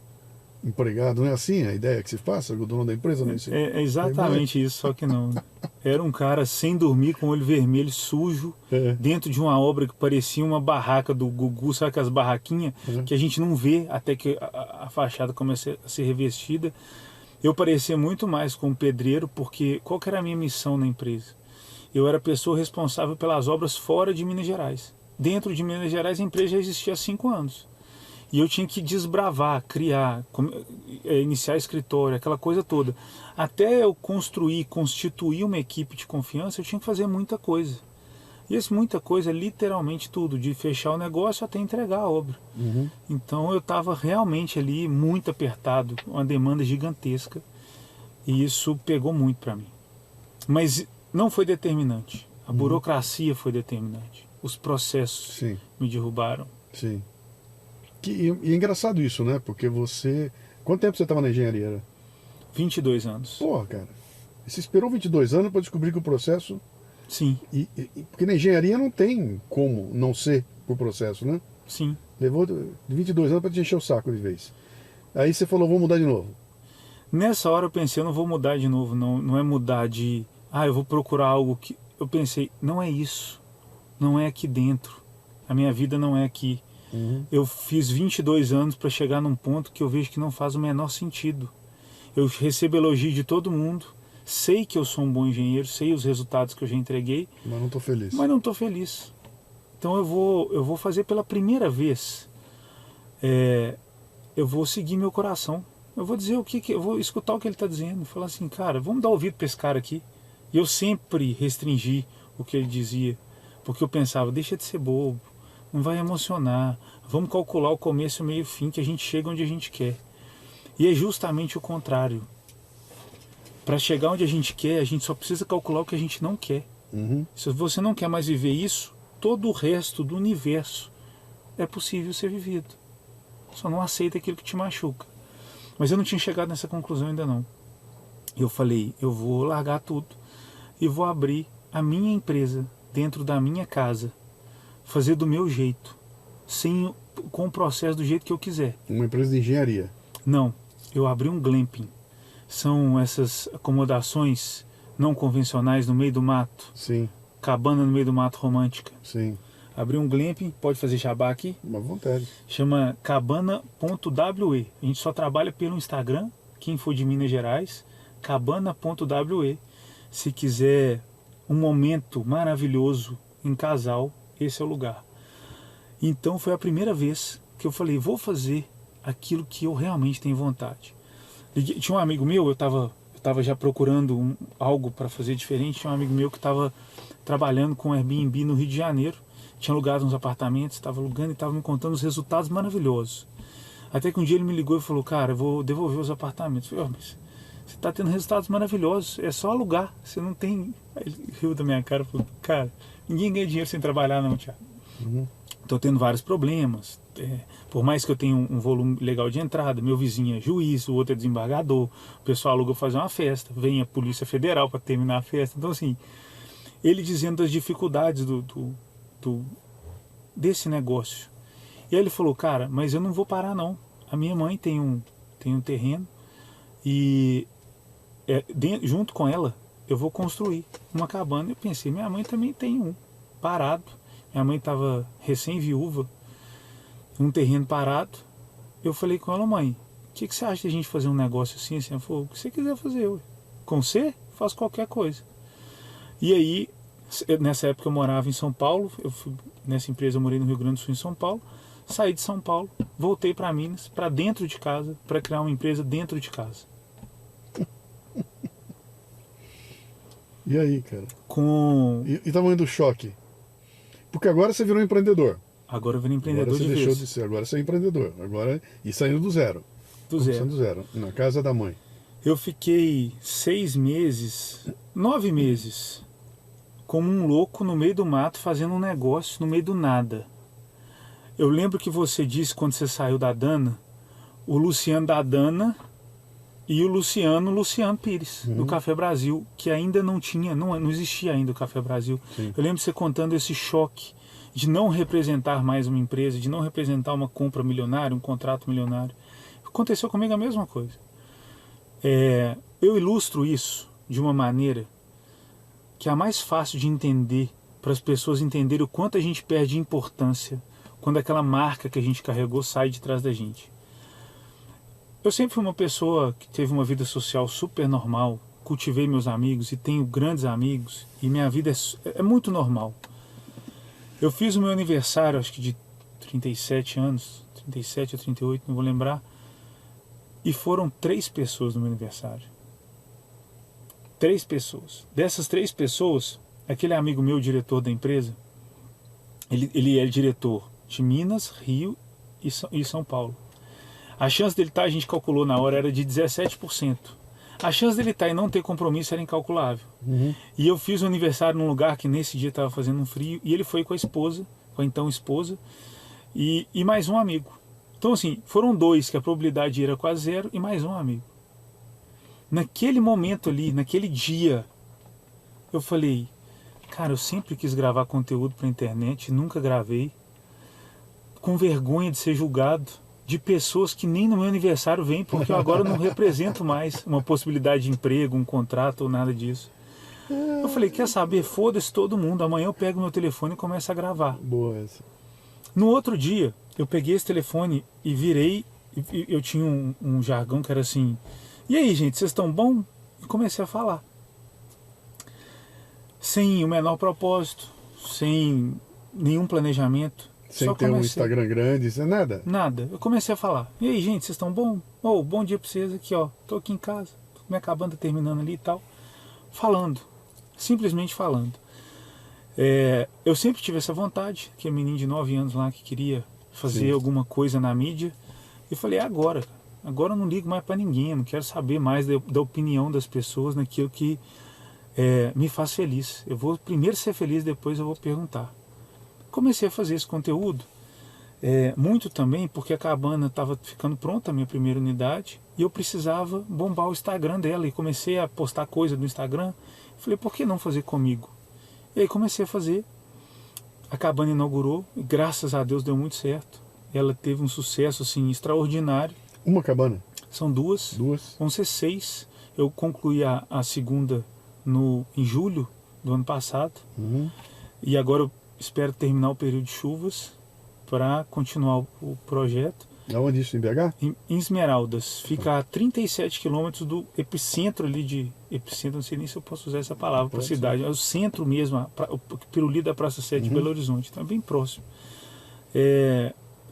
A: empregados. Não é assim a ideia que se passa? O dono da empresa não
B: é exatamente isso, só que não. Era um cara sem dormir, com o olho vermelho, sujo, dentro de uma obra que parecia uma barraca do Gugu, sabe aquelas barraquinhas que a gente não vê até que a fachada comece a ser revestida. Eu parecia muito mais com um pedreiro, porque qual que era a minha missão na empresa? Eu era a pessoa responsável pelas obras fora de Minas Gerais. Dentro de Minas Gerais a empresa já existia há 5 anos. E eu tinha que desbravar, criar, iniciar escritório, aquela coisa toda. Até eu constituir uma equipe de confiança, eu tinha que fazer muita coisa. E esse muita coisa é literalmente tudo, de fechar o negócio até entregar a obra.
A: Uhum.
B: Então eu estava realmente ali muito apertado, uma demanda gigantesca. E isso pegou muito para mim. Mas não foi determinante. A burocracia foi determinante. Os processos me derrubaram.
A: Sim. E é engraçado isso, né? Porque você... Quanto tempo você estava na engenharia?
B: 22 anos.
A: Porra, cara. Você esperou 22 anos para descobrir que o processo...
B: Sim.
A: Porque na engenharia não tem como não ser por processo, né?
B: Sim.
A: Levou 22 anos para te encher o saco de vez. Aí você falou, vou mudar de novo.
B: Nessa hora eu pensei, eu não vou mudar de novo. Não é mudar de... eu vou procurar algo que... Eu pensei, não é isso. não é aqui dentro. A minha vida não é aqui. Eu fiz 22 anos para chegar num ponto que eu vejo que não faz o menor sentido. Eu recebo elogio de todo mundo, sei que eu sou um bom engenheiro, sei os resultados que eu já entreguei.
A: Mas não estou feliz.
B: Mas não estou feliz. Então eu vou fazer pela primeira vez. Eu vou seguir meu coração. Eu vou dizer eu vou escutar o que ele está dizendo. Falar assim, cara, vamos dar ouvido para esse cara aqui. E eu sempre restringi o que ele dizia. Porque eu pensava, deixa de ser bobo. Não vai emocionar. Vamos calcular o começo, o meio e o fim, que a gente chega onde a gente quer. E é justamente o contrário. Para chegar onde a gente quer, a gente só precisa calcular o que a gente não quer. Se você não quer mais viver isso, todo o resto do universo é possível ser vivido. Só não aceita aquilo que te machuca. Mas eu não tinha chegado nessa conclusão ainda não. Eu falei, eu vou largar tudo e vou abrir a minha empresa dentro da minha casa. Fazer do meu jeito, com o processo do jeito que eu quiser.
A: Uma empresa de engenharia?
B: Não, eu abri um glamping. São essas acomodações não convencionais no meio do mato.
A: Sim.
B: Cabana no meio do mato romântica.
A: Sim.
B: Abri um glamping, pode fazer jabá aqui?
A: À vontade.
B: Chama cabana.we. A gente só trabalha pelo Instagram, quem for de Minas Gerais, cabana.we. Se quiser um momento maravilhoso em casal, esse é o lugar. Então foi a primeira vez que eu falei, vou fazer aquilo que eu realmente tenho vontade. Tinha um amigo meu, eu estava já procurando algo para fazer diferente. Tinha um amigo meu que estava trabalhando com Airbnb no Rio de Janeiro, tinha alugado uns apartamentos, estava alugando e estava me contando os resultados maravilhosos. Até que um dia ele me ligou e falou, cara, eu vou devolver os apartamentos. Eu falei, mas você está tendo resultados maravilhosos, é só alugar, você não tem... Aí ele riu da minha cara e falou, cara, ninguém ganha dinheiro sem trabalhar não, Thiago. Estou tendo vários problemas, por mais que eu tenha um volume legal de entrada, meu vizinho é juiz, o outro é desembargador, o pessoal aluga para fazer uma festa, vem a Polícia Federal para terminar a festa. Então assim, ele dizendo das dificuldades desse negócio. E aí ele falou, cara, mas eu não vou parar não. A minha mãe tem um terreno e junto com ela eu vou construir uma cabana. Eu pensei, minha mãe também tem um parado. Minha mãe estava recém-viúva, um terreno parado. Eu falei com ela, mãe, o que você acha de a gente fazer um negócio assim? Ela falou, o que você quiser fazer, ué. Com você, faço qualquer coisa. E aí, nessa época eu morava em São Paulo, nessa empresa eu morei no Rio Grande do Sul, em São Paulo. Saí de São Paulo, voltei para Minas, para dentro de casa, para criar uma empresa dentro de casa.
A: E aí, cara? E
B: tamanho
A: do choque? Porque agora você virou empreendedor.
B: Agora eu virei empreendedor
A: agora você
B: de
A: deixou
B: vez.
A: de ser, agora você é empreendedor. E saindo do zero.
B: Começando
A: do zero, na casa da mãe.
B: Eu fiquei 9 meses, como um louco no meio do mato, fazendo um negócio no meio do nada. Eu lembro que você disse quando você saiu da Dana, o Luciano da Dana e o Luciano Pires, do Café Brasil, que ainda não existia ainda o Café Brasil.
A: Sim.
B: Eu lembro de você contando esse choque de não representar mais uma empresa, de não representar uma compra milionária, um contrato milionário. Aconteceu comigo a mesma coisa. Eu ilustro isso de uma maneira que é a mais fácil de entender, para as pessoas entenderem o quanto a gente perde importância quando aquela marca que a gente carregou sai de trás da gente. Eu sempre fui uma pessoa que teve uma vida social super normal, cultivei meus amigos e tenho grandes amigos, e minha vida é muito normal. Eu fiz o meu aniversário, acho que de 37 anos, 37 ou 38, não vou lembrar, e foram 3 pessoas no meu aniversário. 3 pessoas. Dessas 3 pessoas, aquele amigo meu, diretor da empresa, ele é diretor de Minas, Rio e São Paulo. A chance dele estar, a gente calculou na hora, era de 17%. A chance dele estar e não ter compromisso era incalculável. E eu fiz o aniversário num lugar que nesse dia estava fazendo um frio, e ele foi com a esposa, com a então esposa, e mais um amigo. Então assim, foram 2 que a probabilidade era quase 0 e mais um amigo. Naquele momento ali, naquele dia, eu falei, cara, eu sempre quis gravar conteúdo para a internet, nunca gravei, com vergonha de ser julgado, de pessoas que nem no meu aniversário vêm, porque eu agora não represento mais uma possibilidade de emprego, um contrato ou nada disso. Eu falei, quer saber? Foda-se todo mundo. Amanhã eu pego meu telefone e começo a gravar.
A: Boa essa.
B: No outro dia, eu peguei esse telefone e virei. Eu tinha um jargão que era assim: e aí, gente, vocês estão bom? E comecei a falar. Sem o menor propósito, sem nenhum planejamento.
A: Sem ter um Instagram grande, sem nada?
B: Nada. Eu comecei a falar. E aí, gente, vocês estão bom? Oh, bom dia pra vocês aqui, ó. Tô aqui em casa. Minha acabando, terminando ali e tal. Falando. Simplesmente falando. Eu sempre tive essa vontade, que é um menino de 9 anos lá que queria fazer alguma coisa na mídia. E falei, agora. Agora eu não ligo mais para ninguém. Eu não quero saber mais da opinião das pessoas naquilo que me faz feliz. Eu vou primeiro ser feliz, depois eu vou perguntar. Comecei a fazer esse conteúdo. Muito também porque a cabana estava ficando pronta, a minha primeira unidade, e eu precisava bombar o Instagram dela, e comecei a postar coisa no Instagram. Falei, por que não fazer comigo? E aí comecei a fazer. A cabana inaugurou, e graças a Deus deu muito certo. Ela teve um sucesso assim extraordinário.
A: Uma cabana?
B: São duas. Vão ser 6. Eu concluí a segunda em julho do ano passado. E agora eu espero terminar o período de chuvas para continuar o projeto.
A: Aonde isso, em BH?
B: Em Esmeraldas. Fica a 37 quilômetros do epicentro ali de... Epicentro, não sei nem se eu posso usar essa palavra para a cidade. É o centro mesmo, o Piruli da Praça 7 de Belo Horizonte. Então é bem próximo.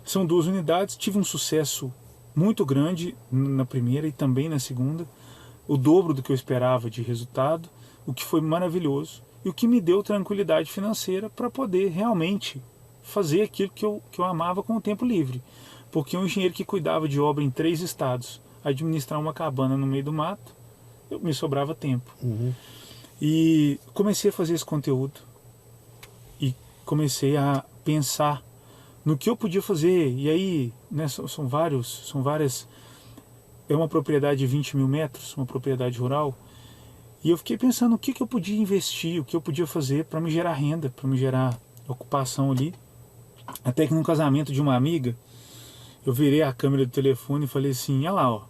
B: São 2 unidades. Tive um sucesso muito grande na primeira e também na segunda. O dobro do que eu esperava de resultado. O que foi maravilhoso. E o que me deu tranquilidade financeira para poder realmente fazer aquilo que eu amava com o tempo livre. Porque um engenheiro que cuidava de obra em 3 estados, administrar uma cabana no meio do mato, me sobrava tempo. E comecei a fazer esse conteúdo. E comecei a pensar no que eu podia fazer. E aí, né, são várias... É uma propriedade de 20 mil metros, uma propriedade rural. E eu fiquei pensando o que eu podia investir, o que eu podia fazer para me gerar renda, para me gerar ocupação ali. Até que num casamento de uma amiga, eu virei a câmera do telefone e falei assim, olha lá, ó,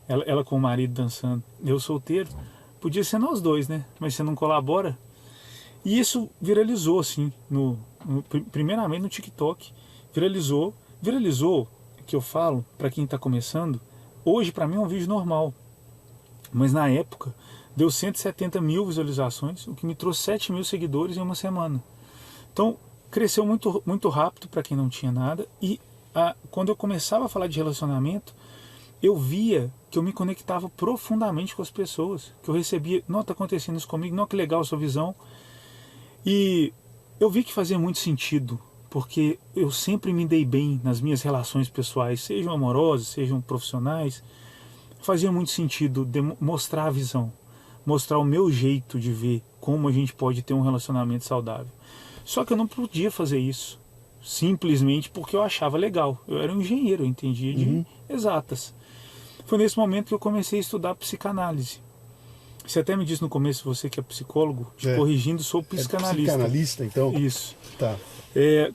B: ela com o marido dançando, eu solteiro, podia ser nós dois, né? Mas você não colabora? E isso viralizou, assim, primeiramente no TikTok. Viralizou, que eu falo, para quem está começando, hoje para mim é um vídeo normal. Mas na época, deu 170 mil visualizações, o que me trouxe 7 mil seguidores em uma semana. Então, cresceu muito, muito rápido para quem não tinha nada. E quando eu começava a falar de relacionamento, eu via que eu me conectava profundamente com as pessoas, que eu recebia, não, está acontecendo isso comigo, não, que legal a sua visão. E eu vi que fazia muito sentido, porque eu sempre me dei bem nas minhas relações pessoais, sejam amorosas, sejam profissionais. Fazia muito sentido mostrar a visão, mostrar o meu jeito de ver como a gente pode ter um relacionamento saudável. Só que eu não podia fazer isso simplesmente porque eu achava legal. Eu era um engenheiro, eu entendia de exatas. Foi nesse momento que eu comecei a estudar psicanálise. Você até me disse no começo, você que é psicólogo, te corrigindo, sou psicanalista.
A: Psicanalista, então?
B: Isso.
A: Tá.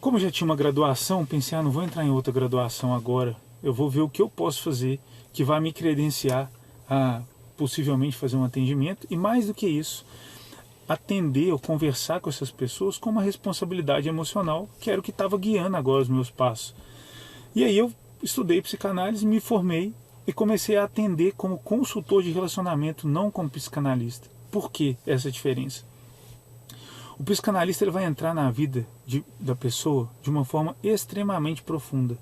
B: Como eu já tinha uma graduação, pensei, não vou entrar em outra graduação agora. Eu vou ver o que eu posso fazer que vai me credenciar a possivelmente fazer um atendimento. E mais do que isso, atender ou conversar com essas pessoas com uma responsabilidade emocional, que era o que estava guiando agora os meus passos. E aí eu estudei psicanálise, me formei e comecei a atender como consultor de relacionamento, não como psicanalista. Por que essa diferença? O psicanalista ele vai entrar na vida da pessoa de uma forma extremamente profunda.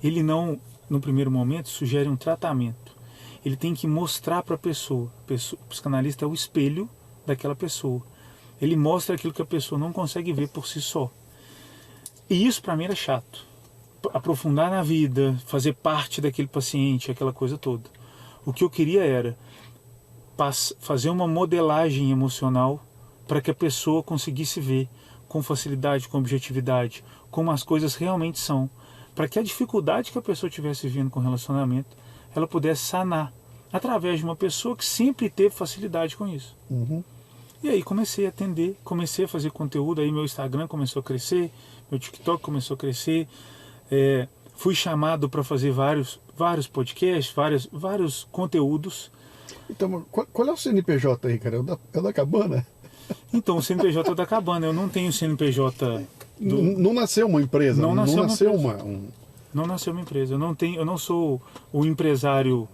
B: Ele não, no primeiro momento, sugere um tratamento. Ele tem que mostrar para a pessoa. O psicanalista é o espelho daquela pessoa. Ele mostra aquilo que a pessoa não consegue ver por si só. E isso para mim era chato. Aprofundar na vida, fazer parte daquele paciente, aquela coisa toda. O que eu queria era fazer uma modelagem emocional para que a pessoa conseguisse ver com facilidade, com objetividade, como as coisas realmente são, para que a dificuldade que a pessoa estivesse vivendo com o relacionamento, ela pudesse sanar através de uma pessoa que sempre teve facilidade com isso. E aí comecei a atender, comecei a fazer conteúdo, aí meu Instagram começou a crescer, meu TikTok começou a crescer, fui chamado para fazer vários podcasts, vários conteúdos.
A: Então, qual é o CNPJ aí, cara? É o da cabana?
B: Então, o CNPJ está acabando. Eu não tenho CNPJ...
A: Não nasceu uma empresa. Não nasceu
B: uma empresa. Eu não sou o empresário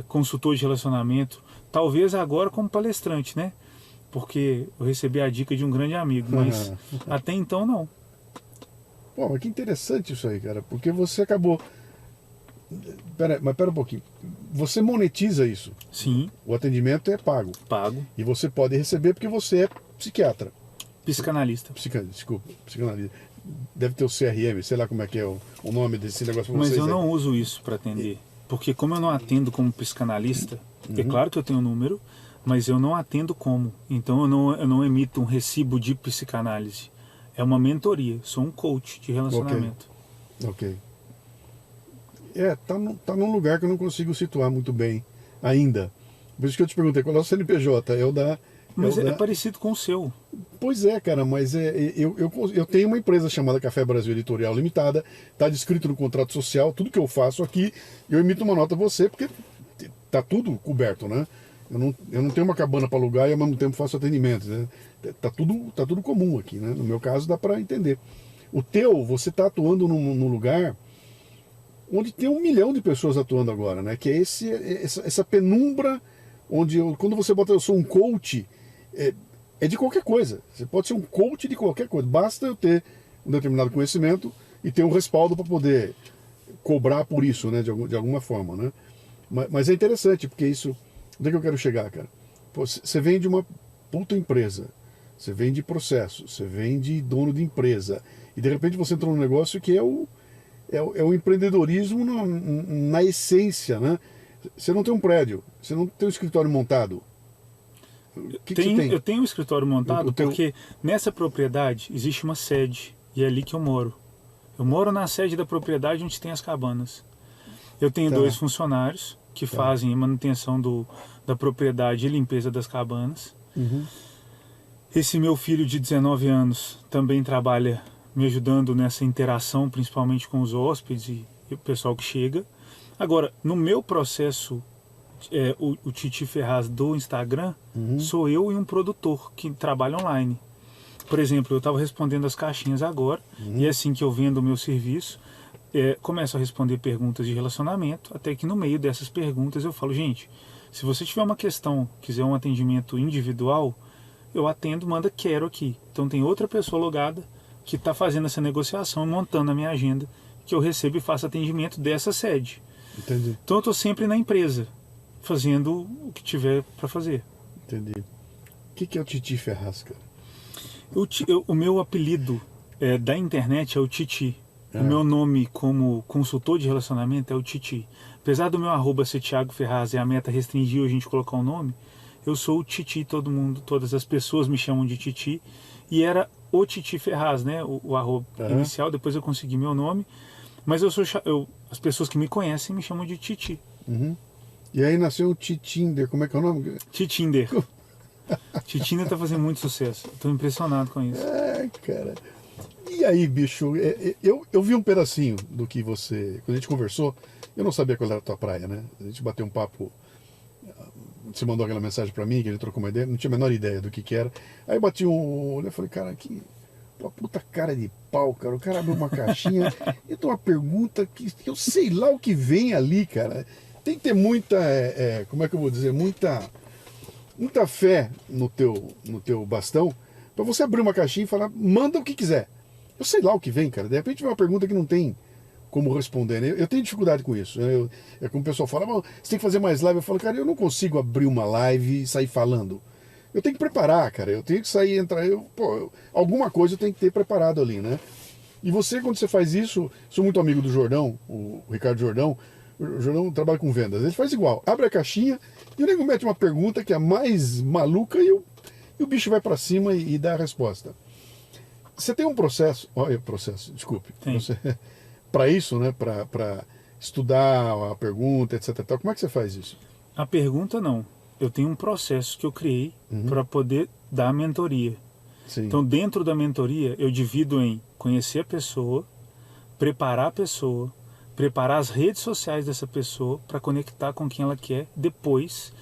B: consultor de relacionamento. Talvez agora como palestrante, né? Porque eu recebi a dica de um grande amigo. Mas até então, não.
A: Pô, mas que interessante isso aí, cara. Porque você acabou... Pera um pouquinho. Você monetiza isso?
B: Sim.
A: O atendimento é pago?
B: Pago.
A: E você pode receber porque você é psiquiatra?
B: Psicanalista.
A: Desculpa, psicanalista. Deve ter o CRM, sei lá como é que é o nome desse negócio pra vocês.
B: Mas eu não uso isso para atender. Porque como eu não atendo como psicanalista, é claro que eu tenho um número, mas eu não atendo como. Então eu não emito um recibo de psicanálise. É uma mentoria. Sou um coach de relacionamento.
A: Ok. Tá num lugar que eu não consigo situar muito bem ainda. Por isso que eu te perguntei, qual é o CNPJ?
B: Mas é parecido com o seu.
A: Pois é, cara, mas eu tenho uma empresa chamada Café Brasil Editorial Limitada, está descrito no contrato social, tudo que eu faço aqui, eu emito uma nota a você, porque tá tudo coberto, né? Eu não tenho uma cabana para alugar e ao mesmo tempo faço atendimento, né? Tá tudo comum aqui, né? No meu caso dá para entender. O teu, você está atuando num lugar onde tem 1 milhão de pessoas atuando agora, né? Que é essa penumbra onde quando você bota eu sou um coach, é de qualquer coisa. Você pode ser um coach de qualquer coisa. Basta eu ter um determinado conhecimento e ter um respaldo para poder cobrar por isso, né? De alguma forma, né? Mas é interessante, porque isso... Onde é que eu quero chegar, cara? Pô, você vem de uma puta empresa, você vem de processo, você vem de dono de empresa, e de repente você entra num negócio que é o empreendedorismo na essência, né? Você não tem um prédio, você não tem um escritório montado. Que você tem?
B: Eu tenho um escritório montado porque nessa propriedade existe uma sede e é ali que eu moro. Eu moro na sede da propriedade onde tem as cabanas. Eu tenho 2 funcionários que fazem manutenção da propriedade e limpeza das cabanas. Esse meu filho de 19 anos também trabalha me ajudando nessa interação, principalmente com os hóspedes e o pessoal que chega. Agora, no meu processo, o Titi Ferraz do Instagram, sou eu e um produtor que trabalha online. Por exemplo, eu estava respondendo as caixinhas agora, e é assim que eu vendo o meu serviço, começo a responder perguntas de relacionamento, até que no meio dessas perguntas eu falo, gente, se você tiver uma questão, quiser um atendimento individual, eu atendo, manda quero aqui. Então tem outra pessoa logada que está fazendo essa negociação, montando a minha agenda, que eu recebo e faço atendimento dessa sede.
A: Entendi.
B: Então eu estou sempre na empresa, fazendo o que tiver para fazer.
A: Entendi. O que é o Titi Ferraz, cara?
B: O meu apelido da internet é o Titi. O meu nome como consultor de relacionamento é o Titi. Apesar do meu @, ser Thiago Ferraz e a meta restringiu a gente colocar um nome, eu sou o Titi, todas as pessoas me chamam de Titi. E era o Titi Ferraz, né? O arroba inicial, depois eu consegui meu nome. Mas as pessoas que me conhecem me chamam de Titi.
A: E aí nasceu o Titinder, como é que é o nome?
B: Titinder. Titinder tá fazendo muito sucesso. Estou impressionado com isso.
A: Cara. E aí, bicho, eu vi um pedacinho do que você... Quando a gente conversou, eu não sabia qual era a tua praia, né? A gente bateu um papo... Você mandou aquela mensagem pra mim, que ele trocou uma ideia, não tinha a menor ideia do que era. Aí eu bati eu falei, cara, que uma puta cara de pau, cara. O cara abriu uma caixinha e tem uma pergunta que eu sei lá o que vem ali, cara. Tem que ter muita, como é que eu vou dizer, muita fé no teu bastão pra você abrir uma caixinha e falar, manda o que quiser. Eu sei lá o que vem, cara. De repente vem uma pergunta que não tem como responder, né? Eu tenho dificuldade com isso. É como o pessoal fala, você tem que fazer mais live. Eu falo, cara, eu não consigo abrir uma live e sair falando. Eu tenho que preparar, cara. Eu tenho que sair, entrar. Alguma coisa eu tenho que ter preparado ali, né? E você, quando você faz isso, sou muito amigo do Jordão, o Ricardo Jordão. O Jordão trabalha com vendas. Ele faz igual. Abre a caixinha e o nego mete uma pergunta que é a mais maluca e o bicho vai pra cima e dá a resposta. Você tem um processo... Olha, desculpe. Para isso, né? Para estudar a pergunta, etc. Como é que você faz isso?
B: A pergunta não. Eu tenho um processo que eu criei para poder dar a mentoria.
A: Sim.
B: Então, dentro da mentoria, eu divido em conhecer a pessoa, preparar a pessoa, preparar as redes sociais dessa pessoa para conectar com quem ela quer depois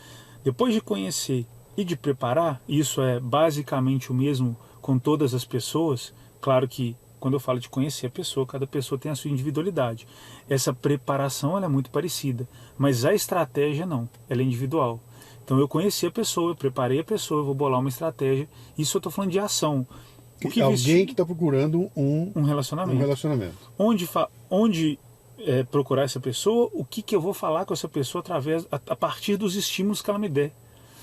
B: de conhecer e de preparar, isso é basicamente o mesmo com todas as pessoas. Claro que quando eu falo de conhecer a pessoa, cada pessoa tem a sua individualidade. Essa preparação ela é muito parecida, mas a estratégia não, ela é individual. Então eu conheci a pessoa, eu preparei a pessoa, eu vou bolar uma estratégia. Isso eu estou falando de ação.
A: Alguém que está procurando
B: um relacionamento. Onde procurar essa pessoa, o que eu vou falar com essa pessoa a partir dos estímulos que ela me der.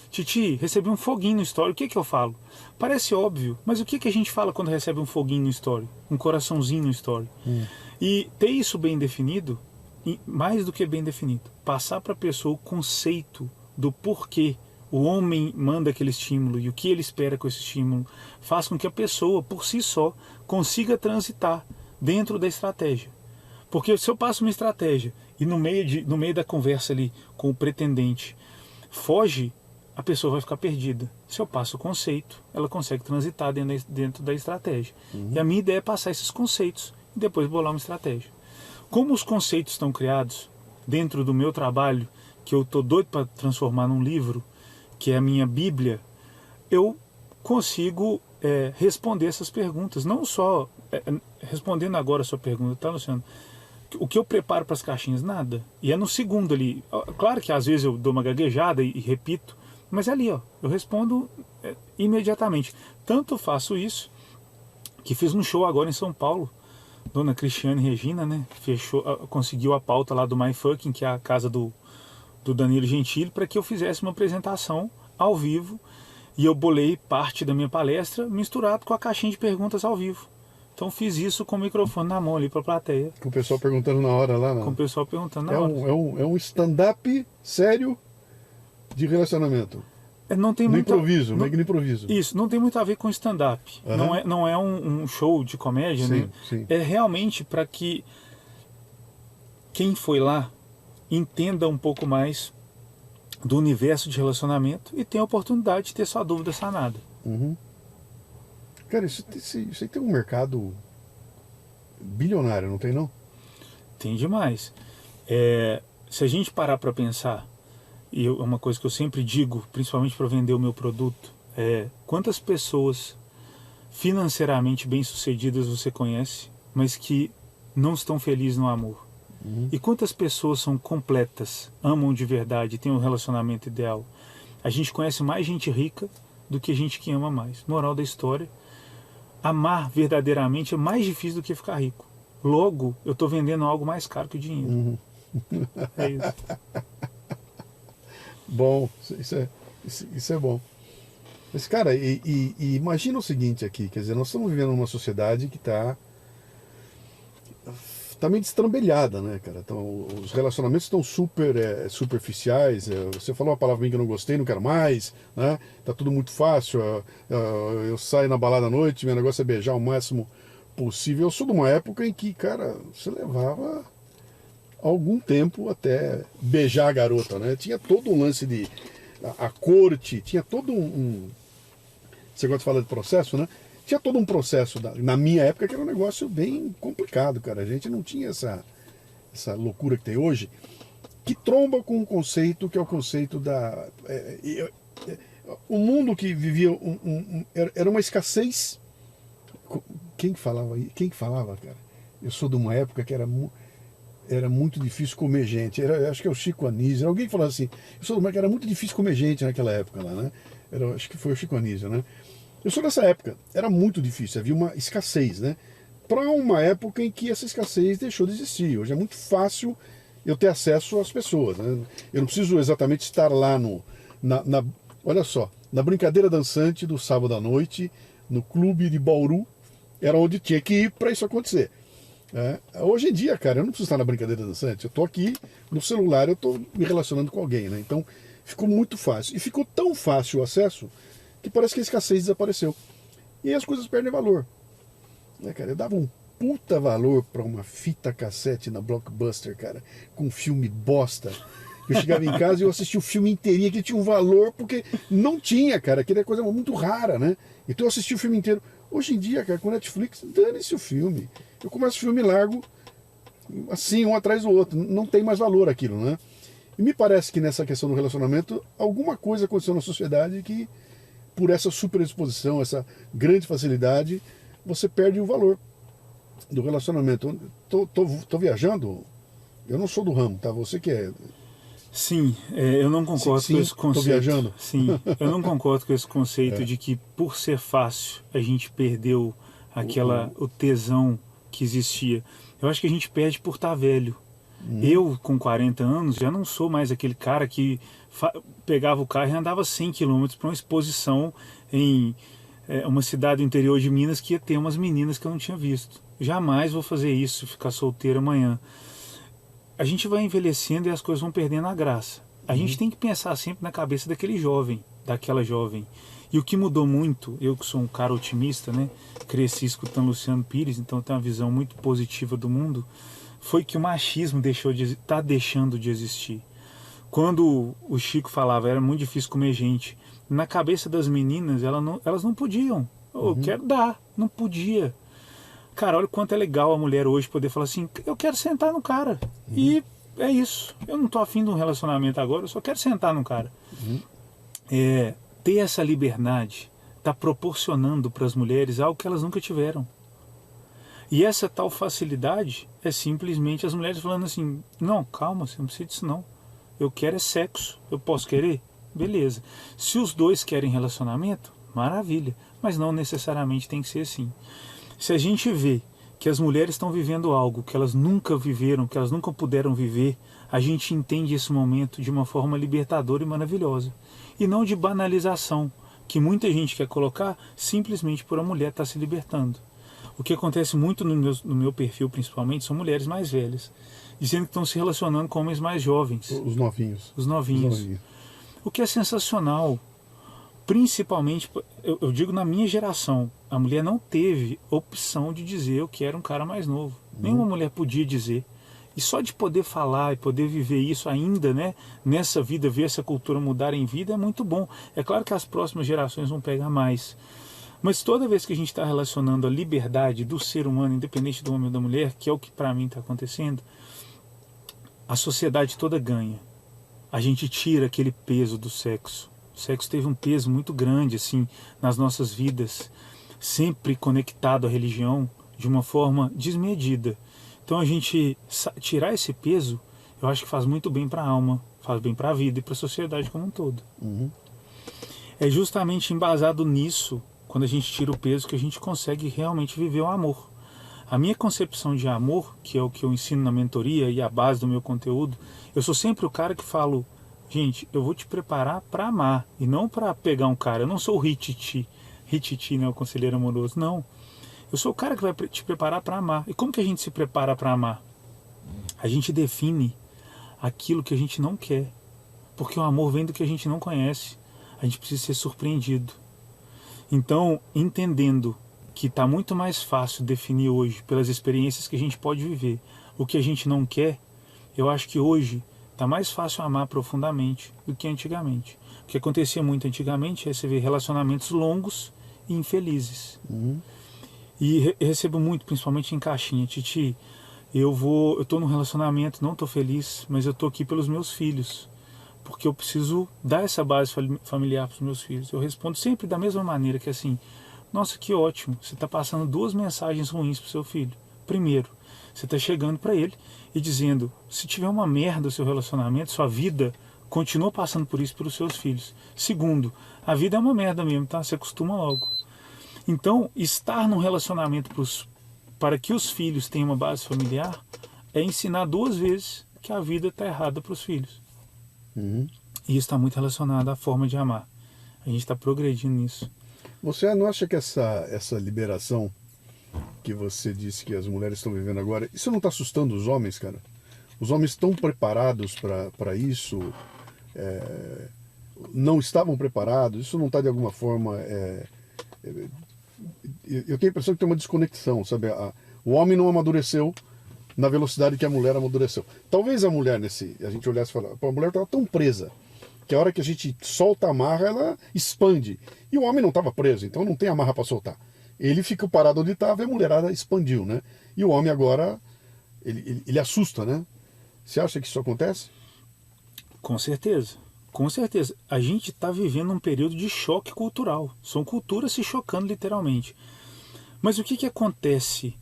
B: Titi, recebi um foguinho no story, o que eu falo? Parece óbvio, mas o que a gente fala quando recebe um foguinho no story? Um coraçãozinho no story. E ter isso bem definido, e mais do que bem definido, passar para a pessoa o conceito do porquê o homem manda aquele estímulo e o que ele espera com esse estímulo, faz com que a pessoa, por si só, consiga transitar dentro da estratégia. Porque se eu passo uma estratégia e no meio da conversa ali com o pretendente foge, a pessoa vai ficar perdida. Se eu passo o conceito, ela consegue transitar dentro da estratégia. E a minha ideia é passar esses conceitos e depois bolar uma estratégia. Como os conceitos estão criados dentro do meu trabalho, que eu estou doido para transformar num livro, que é a minha Bíblia, eu consigo responder essas perguntas. Não só respondendo agora a sua pergunta, tá, Luciano? O que eu preparo para as caixinhas? Nada. E é no segundo ali. Claro que às vezes eu dou uma gaguejada e repito, mas é ali, ó, eu respondo imediatamente. Tanto faço isso, que fiz um show agora em São Paulo, Dona Cristiane Regina, né, conseguiu a pauta lá do My Fucking, que é a casa do Danilo Gentili, para que eu fizesse uma apresentação ao vivo, e eu bolei parte da minha palestra misturado com a caixinha de perguntas ao vivo. Então fiz isso com o microfone na mão ali para a plateia.
A: Com o pessoal perguntando na hora lá, né?
B: Com o pessoal perguntando na hora.
A: É um stand-up sério de relacionamento.
B: Não tem
A: no improviso, meio que no improviso.
B: Isso, não tem muito a ver com stand-up. Não é um show de comédia,
A: sim,
B: né?
A: Sim.
B: É realmente para que quem foi lá entenda um pouco mais do universo de relacionamento e tenha a oportunidade de ter sua dúvida sanada.
A: Cara, isso aí tem um mercado bilionário, não tem não?
B: Tem demais. Se a gente parar para pensar, e é uma coisa que eu sempre digo, principalmente para vender o meu produto, quantas pessoas financeiramente bem-sucedidas você conhece, mas que não estão felizes no amor? E quantas pessoas são completas, amam de verdade, têm um relacionamento ideal? A gente conhece mais gente rica do que gente que ama mais. Moral da história, amar verdadeiramente é mais difícil do que ficar rico. Logo, eu estou vendendo algo mais caro que o dinheiro. É isso.
A: Bom, isso é bom. Mas, cara, e imagina o seguinte aqui, quer dizer, nós estamos vivendo numa sociedade que está meio destrambelhada, né, cara? Então, os relacionamentos estão super superficiais. Você falou uma palavra que eu não gostei, não quero mais, né? Tá tudo muito fácil. Eu saio na balada à noite, meu negócio é beijar o máximo possível. Eu sou de uma época em que, cara, você levava algum tempo até beijar a garota, né? Tinha todo um lance de a corte, tinha todo você gosta de falar de processo, né? Tinha todo um processo na minha época que era um negócio bem complicado, cara. A gente não tinha essa loucura que tem hoje, que tromba com um conceito que é o conceito da o mundo que vivia era uma escassez. Quem falava, cara? Eu sou de uma época que era muito difícil comer gente. Acho que é o Chico Anísio. Alguém falou assim, eu sou de uma época que era muito difícil comer gente naquela época lá, né? Acho que foi o Chico Anísio, né? Eu sou dessa época, era muito difícil, havia uma escassez, né? Para uma época em que essa escassez deixou de existir. Hoje é muito fácil eu ter acesso às pessoas, né? Eu não preciso exatamente estar lá olha só, na brincadeira dançante do sábado à noite, no clube de Bauru, era onde tinha que ir para isso acontecer. Hoje em dia, cara, eu não preciso estar na brincadeira dançante, eu estou aqui no celular, eu estou me relacionando com alguém, né? Então ficou muito fácil. E ficou tão fácil o acesso que parece que a escassez desapareceu. E aí as coisas perdem valor. Cara, eu dava um puta valor para uma fita cassete na Blockbuster, cara, com um filme bosta. Eu chegava em casa e eu assistia o filme inteirinho, que tinha um valor, porque não tinha, cara, aquela coisa muito rara, né? Então eu assistia o filme inteiro. Hoje em dia, cara, com Netflix, dane-se o filme. Eu começo o filme largo, assim, um atrás do outro. Não tem mais valor aquilo, né? E me parece que nessa questão do relacionamento, alguma coisa aconteceu na sociedade que, por essa superexposição, essa grande facilidade, você perde o valor do relacionamento. Tô viajando? Eu não sou do ramo, tá? Você que é...
B: Sim, eu não concordo com esse conceito.
A: Tô viajando?
B: Sim, eu não concordo com esse conceito de que por ser fácil a gente perdeu o tesão que existia. Eu acho que a gente perde por estar velho. Eu, com 40 anos, já não sou mais aquele cara que pegava o carro e andava 100 km para uma exposição em uma cidade do interior de Minas que ia ter umas meninas que eu não tinha visto. Jamais vou fazer isso, ficar solteiro amanhã. A gente vai envelhecendo e as coisas vão perdendo a graça. A gente tem que pensar sempre na cabeça daquele jovem, daquela jovem. E o que mudou muito, eu que sou um cara otimista, né? Cresci escutando Luciano Pires, então tenho uma visão muito positiva do mundo, foi que o machismo está deixando de existir. Quando o Chico falava, era muito difícil comer gente, na cabeça das meninas, elas não podiam. Eu quero dar, não podia. Cara, olha o quanto é legal a mulher hoje poder falar assim, eu quero sentar no cara. E é isso. Eu não tô afim de um relacionamento agora, eu só quero sentar no cara. Ter essa liberdade está proporcionando para as mulheres algo que elas nunca tiveram. E essa tal facilidade é simplesmente as mulheres falando assim, não, calma, você não precisa disso não. Eu quero é sexo. Eu posso querer? Beleza. Se os dois querem relacionamento, maravilha. Mas não necessariamente tem que ser assim. Se a gente vê que as mulheres estão vivendo algo que elas nunca viveram, que elas nunca puderam viver, a gente entende esse momento de uma forma libertadora e maravilhosa. E não de banalização, que muita gente quer colocar simplesmente por a mulher estar se libertando. O que acontece muito no meu perfil, principalmente, são mulheres mais velhas, dizendo que estão se relacionando com homens mais jovens.
A: Os novinhos.
B: Os novinhos. O que é sensacional. Principalmente, eu digo na minha geração, a mulher não teve opção de dizer eu quero um cara mais novo. Nenhuma mulher podia dizer. E só de poder falar e poder viver isso ainda, né, nessa vida, ver essa cultura mudar em vida é muito bom. É claro que as próximas gerações vão pegar mais. Mas toda vez que a gente está relacionando a liberdade do ser humano, independente do homem ou da mulher, que é o que para mim está acontecendo, a sociedade toda ganha. A gente tira aquele peso do sexo. O sexo teve um peso muito grande assim nas nossas vidas, sempre conectado à religião de uma forma desmedida. Então a gente tirar esse peso, eu acho que faz muito bem para a alma, faz bem para a vida e para a sociedade como um todo. É justamente embasado nisso, quando a gente tira o peso, que a gente consegue realmente viver o amor. A minha concepção de amor, que é o que eu ensino na mentoria e a base do meu conteúdo, eu sou sempre o cara que falo, gente, eu vou te preparar para amar e não para pegar um cara. Eu não sou o Hititi, né, o conselheiro amoroso, não. Eu sou o cara que vai te preparar para amar. E como que a gente se prepara para amar? A gente define aquilo que a gente não quer, porque o amor vem do que a gente não conhece. A gente precisa ser surpreendido. Então, entendendo que está muito mais fácil definir hoje, pelas experiências que a gente pode viver, o que a gente não quer, eu acho que hoje está mais fácil amar profundamente do que antigamente. O que acontecia muito antigamente é você ver relacionamentos longos e infelizes. E recebo muito, principalmente em caixinha, Titi, eu estou num relacionamento, não estou feliz, mas eu estou aqui pelos meus filhos, porque eu preciso dar essa base familiar para os meus filhos. Eu respondo sempre da mesma maneira, que assim, nossa, que ótimo, você está passando 2 mensagens ruins para o seu filho. Primeiro, você está chegando para ele e dizendo, se tiver uma merda o seu relacionamento, sua vida continua passando por isso para os seus filhos. Segundo, a vida é uma merda mesmo, tá? Você acostuma logo. Então, estar num relacionamento para que os filhos tenham uma base familiar é ensinar 2 vezes que a vida está errada para os filhos. E isso está muito relacionado à forma de amar. A gente está progredindo nisso.
A: Você não acha que essa liberação que você disse que as mulheres estão vivendo agora, isso não está assustando os homens, cara? Os homens estão preparados para isso? Não estavam preparados? Isso não está de alguma forma... eu tenho a impressão que tem uma desconexão, sabe? O homem não amadureceu na velocidade que a mulher amadureceu. Talvez a mulher, a gente olhasse e falasse, a mulher estava tão presa, que a hora que a gente solta a amarra, ela expande. E o homem não estava preso, então não tem amarra para soltar. Ele fica parado onde estava e a mulherada expandiu, né? E o homem agora, ele assusta, né? Você acha que isso acontece?
B: Com certeza. Com certeza. A gente está vivendo um período de choque cultural. São culturas se chocando literalmente. Mas o que acontece?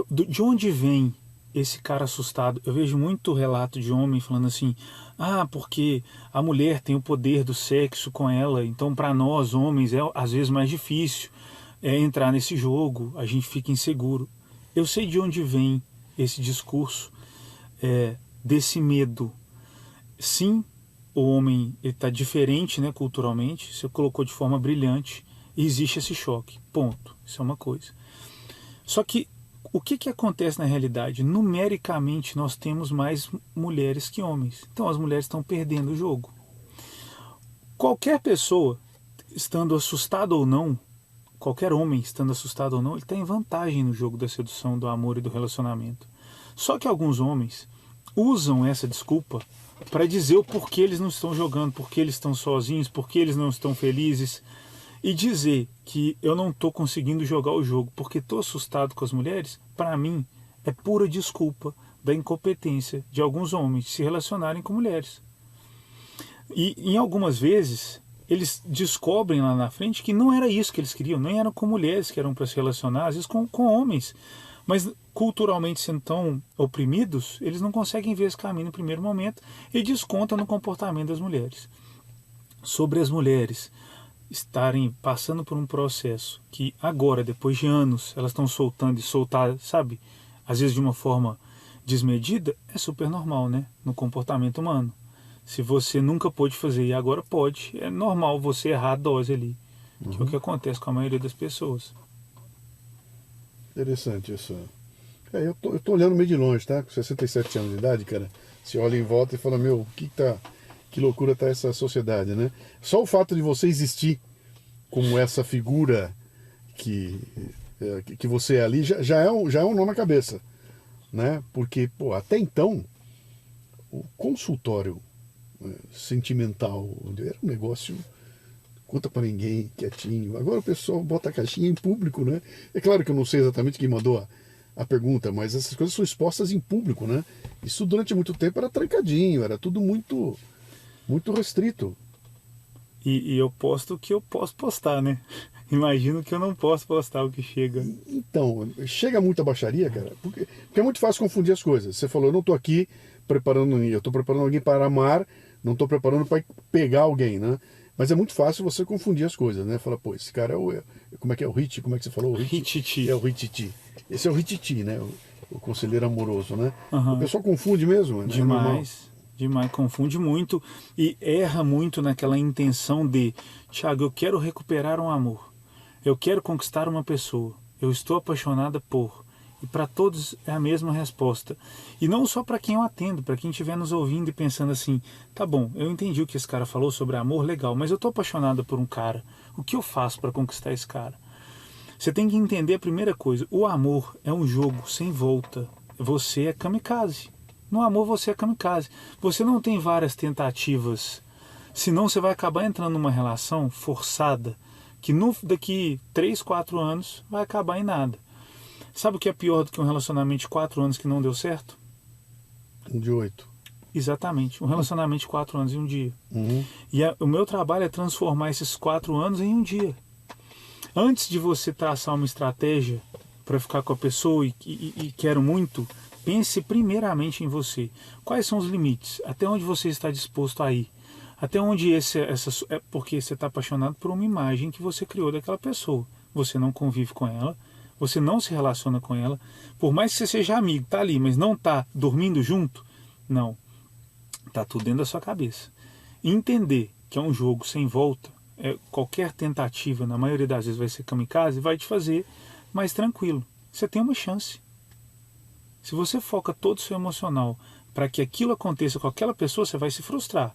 B: De onde vem esse cara assustado? Eu vejo muito relato de homem falando assim, porque a mulher tem o poder do sexo com ela, então para nós homens é às vezes mais difícil entrar nesse jogo, a gente fica inseguro. Eu sei de onde vem esse discurso desse medo. Sim, o homem está diferente, né, culturalmente, você colocou de forma brilhante, e existe esse choque, ponto, isso é uma coisa. Só que o que acontece na realidade? Numericamente nós temos mais mulheres que homens, então as mulheres estão perdendo o jogo. Qualquer pessoa, estando assustada ou não, qualquer homem estando assustado ou não, ele está em vantagem no jogo da sedução, do amor e do relacionamento. Só que alguns homens usam essa desculpa para dizer o porquê eles não estão jogando, porquê eles estão sozinhos, porquê eles não estão felizes, e dizer que eu não estou conseguindo jogar o jogo porque estou assustado com as mulheres, para mim é pura desculpa da incompetência de alguns homens de se relacionarem com mulheres. E em algumas vezes eles descobrem lá na frente que não era isso que eles queriam, nem eram com mulheres que eram para se relacionar, às vezes com homens. Mas culturalmente sendo tão oprimidos, eles não conseguem ver esse caminho no primeiro momento e descontam no comportamento das mulheres. Sobre as mulheres estarem passando por um processo que agora, depois de anos, elas estão soltando e soltar, sabe, às vezes de uma forma desmedida, é super normal, né, no comportamento humano. Se você nunca pôde fazer e agora pode, é normal você errar a dose ali, que é o que acontece com a maioria das pessoas.
A: Interessante isso. Eu tô olhando meio de longe, tá? Com 67 anos de idade, cara, você olha em volta e fala, que loucura tá essa sociedade, né? Só o fato de você existir como essa figura que você é ali já é um nó na cabeça, né? Porque, até então, o consultório sentimental era um negócio, conta pra ninguém, quietinho. Agora o pessoal bota a caixinha em público, né? É claro que eu não sei exatamente quem mandou a pergunta, mas essas coisas são expostas em público, né? Isso durante muito tempo era trancadinho, era tudo muito restrito.
B: E eu posto o que eu posso postar, né? Imagino que eu não posso postar o que chega.
A: Então, chega muita baixaria, cara, porque é muito fácil confundir as coisas. Você falou, eu não estou aqui eu estou preparando alguém para amar, não estou preparando para pegar alguém, né? Mas é muito fácil você confundir as coisas, né? Fala, esse cara como é que é o Hit? Como é que você falou?
B: Hititi.
A: É o Hititi. Esse é o Hititi, né? O conselheiro amoroso, né?
B: Uhum.
A: O pessoal confunde mesmo, né?
B: Demais. Demais, confunde muito e erra muito naquela intenção de, Thiago, eu quero recuperar um amor, eu quero conquistar uma pessoa, eu estou apaixonada por. E para todos é a mesma resposta. E não só para quem eu atendo, para quem estiver nos ouvindo e pensando assim, tá bom, eu entendi o que esse cara falou sobre amor, legal, mas eu estou apaixonada por um cara, o que eu faço para conquistar esse cara? Você tem que entender a primeira coisa, o amor é um jogo sem volta, você é kamikaze. No amor você é kamikaze. Você não tem várias tentativas. Senão você vai acabar entrando numa relação forçada que daqui 3, 4 anos vai acabar em nada. Sabe o que é pior do que um relacionamento de 4 anos que não deu certo?
A: Um de 8.
B: Exatamente. Um relacionamento de 4 anos em um dia.
A: Uhum.
B: E o meu trabalho é transformar esses 4 anos em um dia. Antes de você traçar uma estratégia para ficar com a pessoa e quero muito, pense primeiramente em você. Quais são os limites? Até onde você está disposto a ir? Até onde porque você está apaixonado por uma imagem que você criou daquela pessoa. Você não convive com ela, você não se relaciona com ela. Por mais que você seja amigo, tá ali, mas não tá dormindo junto, não. Tá tudo dentro da sua cabeça. Entender que é um jogo sem volta, qualquer tentativa, na maioria das vezes vai ser kamikaze, vai te fazer mais tranquilo. Você tem uma chance. Se você foca todo o seu emocional para que aquilo aconteça com aquela pessoa, você vai se frustrar.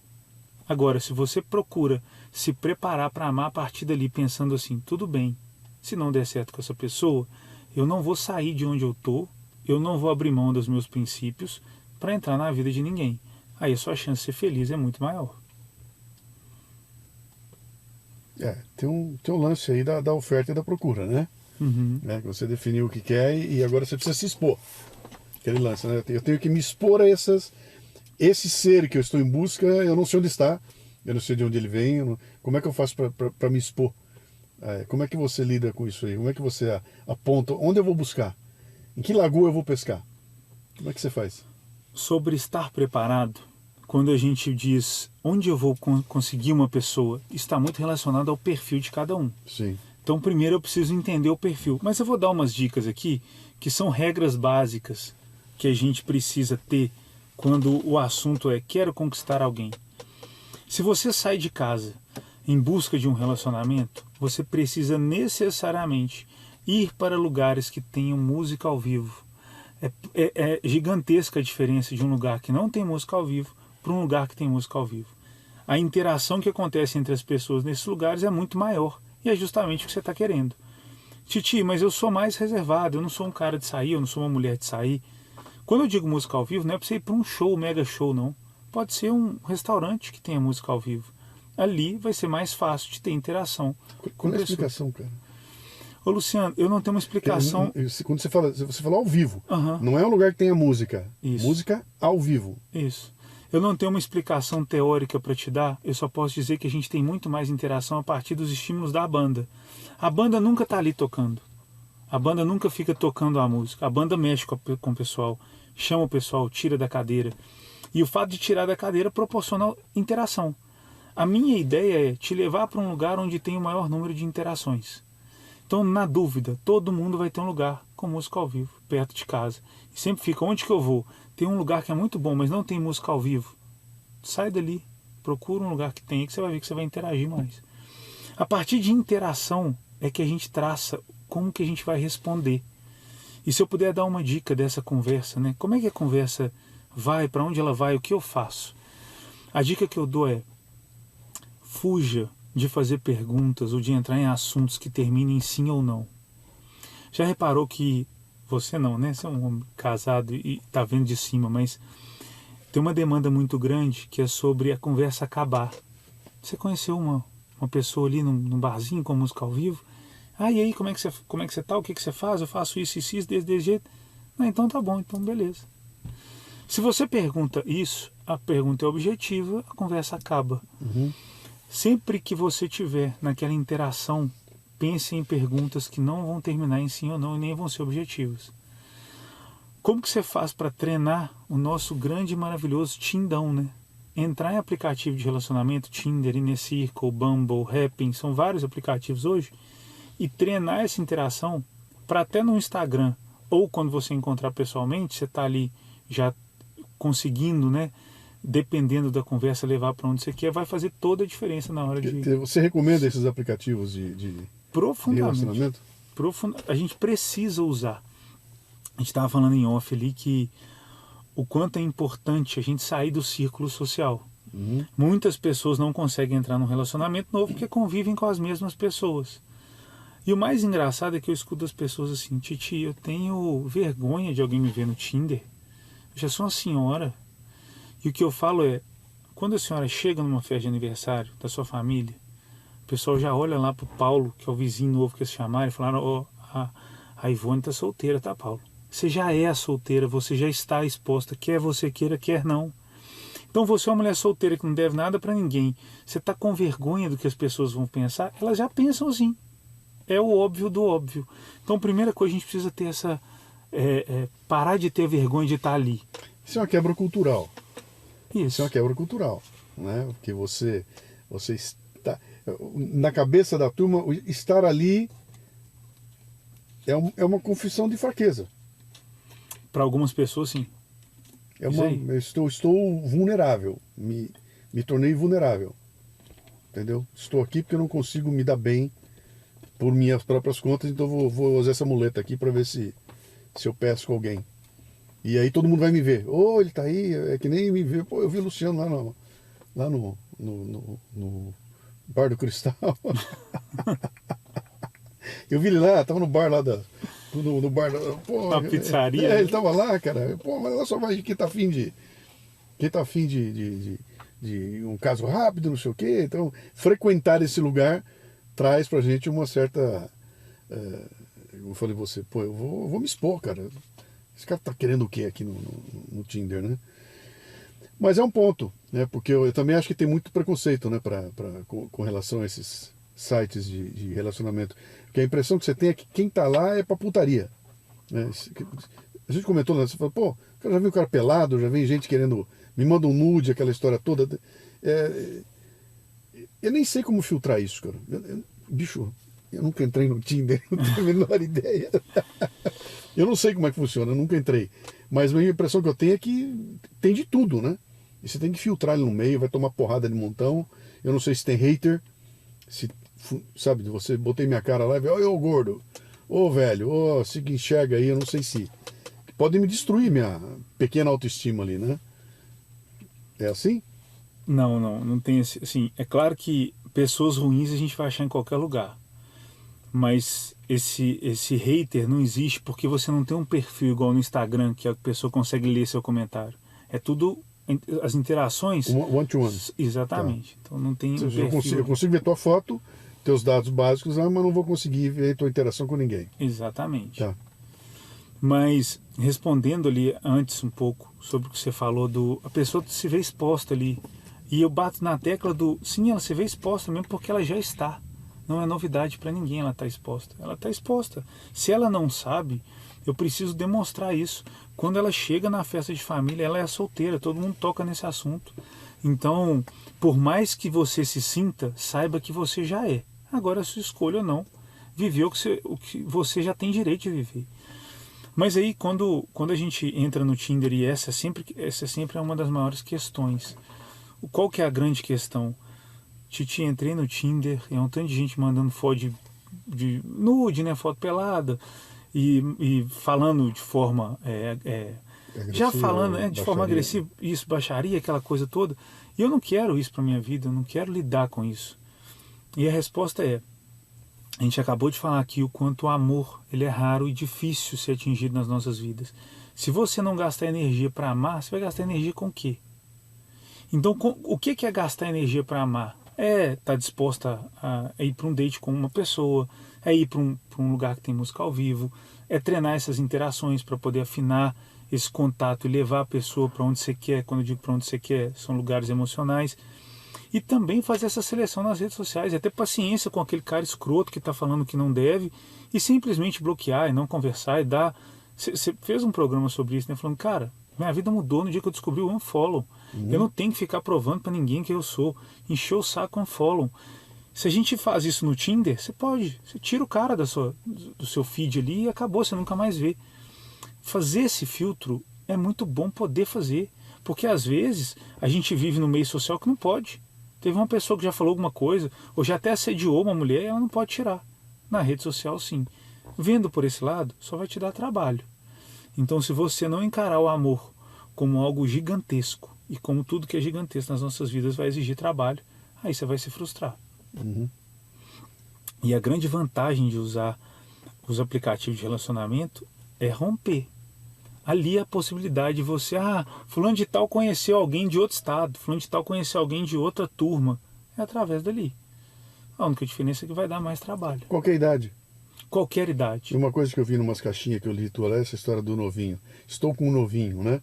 B: Agora, se você procura se preparar para amar a partir dali, pensando assim, tudo bem, se não der certo com essa pessoa, eu não vou sair de onde eu estou, eu não vou abrir mão dos meus princípios para entrar na vida de ninguém. Aí a sua chance de ser feliz é muito maior.
A: Tem um lance aí da oferta e da procura, né?
B: Uhum.
A: Você definiu o que quer e agora você precisa se expor. Aquele lance, né? Eu tenho que me expor a esse ser que eu estou em busca, eu não sei onde está, eu não sei de onde ele vem, como é que eu faço para me expor? Como é que você lida com isso aí? Como é que você aponta? Onde eu vou buscar? Em que lagoa eu vou pescar? Como é que você faz?
B: Sobre estar preparado, quando a gente diz onde eu vou conseguir uma pessoa, está muito relacionado ao perfil de cada um.
A: Sim.
B: Então, primeiro eu preciso entender o perfil. Mas eu vou dar umas dicas aqui, que são regras básicas que a gente precisa ter quando o assunto é quero conquistar alguém. Se você sai de casa em busca de um relacionamento, você precisa necessariamente ir para lugares que tenham música ao vivo. É gigantesca a diferença de um lugar que não tem música ao vivo para um lugar que tem música ao vivo. A interação que acontece entre as pessoas nesses lugares é muito maior e é justamente o que você está querendo. Titi, mas eu sou mais reservado, eu não sou um cara de sair, eu não sou uma mulher de sair. Quando eu digo música ao vivo, não é para você ir para um show, um mega show, não. Pode ser um restaurante que tenha música ao vivo. Ali vai ser mais fácil de ter interação.
A: Qual é a explicação, cara?
B: Ô Luciano, eu não tenho uma explicação.
A: Quando você fala ao vivo,
B: Uhum.
A: não é um lugar que tenha música.
B: Isso.
A: Música ao vivo.
B: Isso. Eu não tenho uma explicação teórica para te dar, eu só posso dizer que a gente tem muito mais interação a partir dos estímulos da banda. A banda nunca está ali tocando. A banda nunca fica tocando a música. A banda mexe com o pessoal, chama o pessoal, tira da cadeira. E o fato de tirar da cadeira proporciona interação. A minha ideia é te levar para um lugar onde tem o maior número de interações. Então, na dúvida, todo mundo vai ter um lugar com música ao vivo, perto de casa. E sempre fica, onde que eu vou? Tem um lugar que é muito bom, mas não tem música ao vivo. Sai dali, procura um lugar que tem, que você vai ver que você vai interagir mais. A partir de interação é que a gente traça como que a gente vai responder. E se eu puder dar uma dica dessa conversa, né? Como é que a conversa vai, para onde ela vai, o que eu faço? A dica que eu dou é: fuja de fazer perguntas ou de entrar em assuntos que terminem em sim ou não. Já reparou que você não, né? Você é um homem casado e está vendo de cima, mas tem uma demanda muito grande que é sobre a conversa acabar. Você conheceu uma pessoa ali num barzinho com música ao vivo? E aí, como é que você tá? O que você faz? Eu faço isso, desse jeito. Então tá bom, então beleza. Se você pergunta isso, a pergunta é objetiva, a conversa acaba.
A: Uhum.
B: Sempre que você tiver naquela interação, pense em perguntas que não vão terminar em sim ou não e nem vão ser objetivas. Como que você faz para treinar o nosso grande e maravilhoso Tindão, né? Entrar em aplicativo de relacionamento, Tinder, InnerCircle, Bumble, Happn, são vários aplicativos hoje, e treinar essa interação para até no Instagram, ou quando você encontrar pessoalmente, você está ali já conseguindo, né? Dependendo da conversa, levar para onde você quer, vai fazer toda a diferença na hora de...
A: Você recomenda esses aplicativos de relacionamento?
B: A gente precisa usar. A gente estava falando em off ali que o quanto é importante a gente sair do círculo social.
A: Uhum.
B: Muitas pessoas não conseguem entrar num relacionamento novo porque convivem com as mesmas pessoas. E o mais engraçado é que eu escuto as pessoas assim: Titi, eu tenho vergonha de alguém me ver no Tinder. Eu já sou uma senhora. E o que eu falo é, quando a senhora chega numa festa de aniversário da sua família, o pessoal já olha lá pro Paulo, que é o vizinho novo que eles chamaram, e falaram: a Ivone tá solteira, tá, Paulo? Você já é a solteira, você já está exposta, quer você queira, quer não. Então você é uma mulher solteira que não deve nada para ninguém, você está com vergonha do que as pessoas vão pensar, elas já pensam assim. É o óbvio do óbvio. Então, a primeira coisa, a gente precisa ter essa... parar de ter vergonha de estar ali.
A: Isso é uma quebra cultural.
B: Isso
A: é uma quebra cultural, né? Porque você está... Na cabeça da turma, estar ali é uma confissão de fraqueza.
B: Para algumas pessoas, sim.
A: Eu estou vulnerável. Me tornei vulnerável. Entendeu? Estou aqui porque eu não consigo me dar bem por minhas próprias contas, então vou usar essa muleta aqui para ver se eu pesco alguém. E aí todo mundo vai me ver. Ele tá aí, é que nem me ver. Eu vi o Luciano lá no Bar do Cristal. Eu vi ele lá, tava no bar lá no bar
B: na pizzaria.
A: Ele tava lá, cara. Mas olha só, vai quem tá afim de um caso rápido, não sei o quê. Então, frequentar esse lugar traz pra gente uma certa... eu falei, eu vou me expor, cara. Esse cara tá querendo o quê aqui no Tinder, né? Mas é um ponto, né? Porque eu também acho que tem muito preconceito, né, com relação a esses sites de relacionamento. Porque a impressão que você tem é que quem tá lá é pra putaria. Né? A gente comentou, né? Você falou, pô, já vi o cara pelado, já vi gente querendo. Me manda um nude, aquela história toda. Eu nem sei como filtrar isso, cara. Bicho, eu nunca entrei no Tinder, não tenho a menor ideia. Eu não sei como é que funciona, eu nunca entrei. Mas a minha impressão que eu tenho é que tem de tudo, né? E você tem que filtrar ele no meio, vai tomar porrada de montão. Eu não sei se tem hater, se, sabe, você botei minha cara lá e vê, ô gordo, ô velho, ô se enxerga aí, eu não sei se. Pode me destruir minha pequena autoestima ali, né? É assim?
B: Não tem assim, é claro que pessoas ruins a gente vai achar em qualquer lugar. Mas esse hater não existe porque você não tem um perfil igual no Instagram, que a pessoa consegue ler seu comentário. É tudo as interações.
A: One to one.
B: Exatamente. Tá. Então não tem um perfil.
A: Eu consigo ver tua foto, teus dados básicos, mas não vou conseguir ver tua interação com ninguém.
B: Exatamente.
A: Tá.
B: Mas respondendo ali antes um pouco sobre o que você falou a pessoa se vê exposta ali. E eu bato na tecla sim, ela se vê exposta mesmo porque ela já está. Não é novidade para ninguém ela estar exposta. Ela está exposta. Se ela não sabe, eu preciso demonstrar isso. Quando ela chega na festa de família, ela é solteira, todo mundo toca nesse assunto. Então, por mais que você se sinta, saiba que você já é. Agora é sua escolha ou não. Viver o que você já tem direito de viver. Mas aí, quando a gente entra no Tinder, e essa sempre é uma das maiores questões. Qual que é a grande questão? Titi, entrei no Tinder, é um tanto de gente mandando foto de nude, né, foto pelada, e falando de forma, já falando de forma agressiva, isso, baixaria, aquela coisa toda. E eu não quero isso para minha vida, eu não quero lidar com isso. E a resposta a gente acabou de falar aqui o quanto o amor ele é raro e difícil ser atingido nas nossas vidas. Se você não gastar energia para amar, você vai gastar energia com o quê? Então, o que é gastar energia para amar? É estar disposta a ir para um date com uma pessoa, é ir para um lugar que tem música ao vivo, é treinar essas interações para poder afinar esse contato e levar a pessoa para onde você quer. Quando eu digo para onde você quer, são lugares emocionais. E também fazer essa seleção nas redes sociais, é ter paciência com aquele cara escroto que está falando que não deve e simplesmente bloquear e não conversar e dar... Você fez um programa sobre isso, né? Falando, cara, minha vida mudou no dia que eu descobri o unfollow. Eu não tenho que ficar provando para ninguém que eu sou. Encheu o saco unfollow. Se a gente faz isso no Tinder, você pode. Você tira o cara do seu feed ali e acabou, você nunca mais vê. Fazer esse filtro é muito bom poder fazer. Porque às vezes a gente vive no meio social que não pode. Teve uma pessoa que já falou alguma coisa, ou já até assediou uma mulher, e ela não pode tirar. Na rede social, sim. Vendo por esse lado, só vai te dar trabalho. Então, se você não encarar o amor como algo gigantesco, e como tudo que é gigantesco nas nossas vidas vai exigir trabalho, aí você vai se frustrar.
A: Uhum.
B: E a grande vantagem de usar os aplicativos de relacionamento é romper. Ali a possibilidade de você, fulano de tal conheceu alguém de outro estado, fulano de tal conheceu alguém de outra turma. É através dali. A única diferença é que vai dar mais trabalho.
A: Qualquer idade.
B: Qualquer idade.
A: Uma coisa que eu vi numas caixinhas que eu li tua lá, essa história do novinho. Estou com um novinho, né?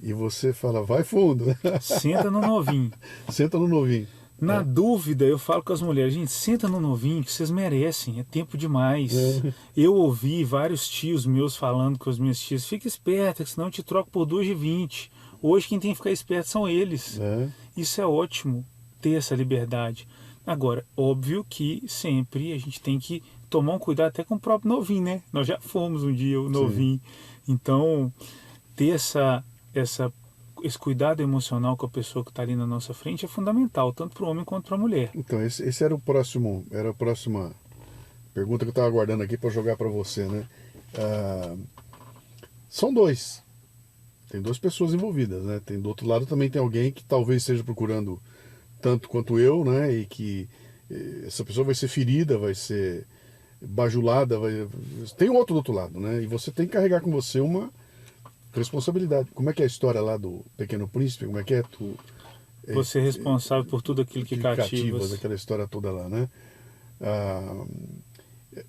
A: E você fala, vai fundo, né?
B: Senta no novinho.
A: Senta no novinho.
B: Na dúvida, eu falo com as mulheres, gente, senta no novinho que vocês merecem, é tempo demais. Eu ouvi vários tios meus falando com as minhas tias, fica esperta, que senão eu te troco por 2 de 20. Hoje quem tem que ficar esperto são eles. Isso é ótimo, ter essa liberdade. Agora, óbvio que sempre a gente tem que tomar um cuidado até com o próprio novinho, né? Nós já fomos um dia o novinho. Sim. Então, ter esse cuidado emocional com a pessoa que está ali na nossa frente é fundamental, tanto para o homem quanto para a mulher.
A: Então, esse era a próxima pergunta que eu estava aguardando aqui para jogar para você, né? São dois. Tem 2 pessoas envolvidas, né? Tem, do outro lado também tem alguém que talvez esteja procurando tanto quanto eu, né? E que essa pessoa vai ser ferida, vai ser bajulada, tem outro do outro lado, né? E você tem que carregar com você uma responsabilidade. Como é que é a história lá do Pequeno Príncipe? Como é que é?
B: Você é responsável por tudo aquilo que cativas.
A: Aquela história toda lá, né?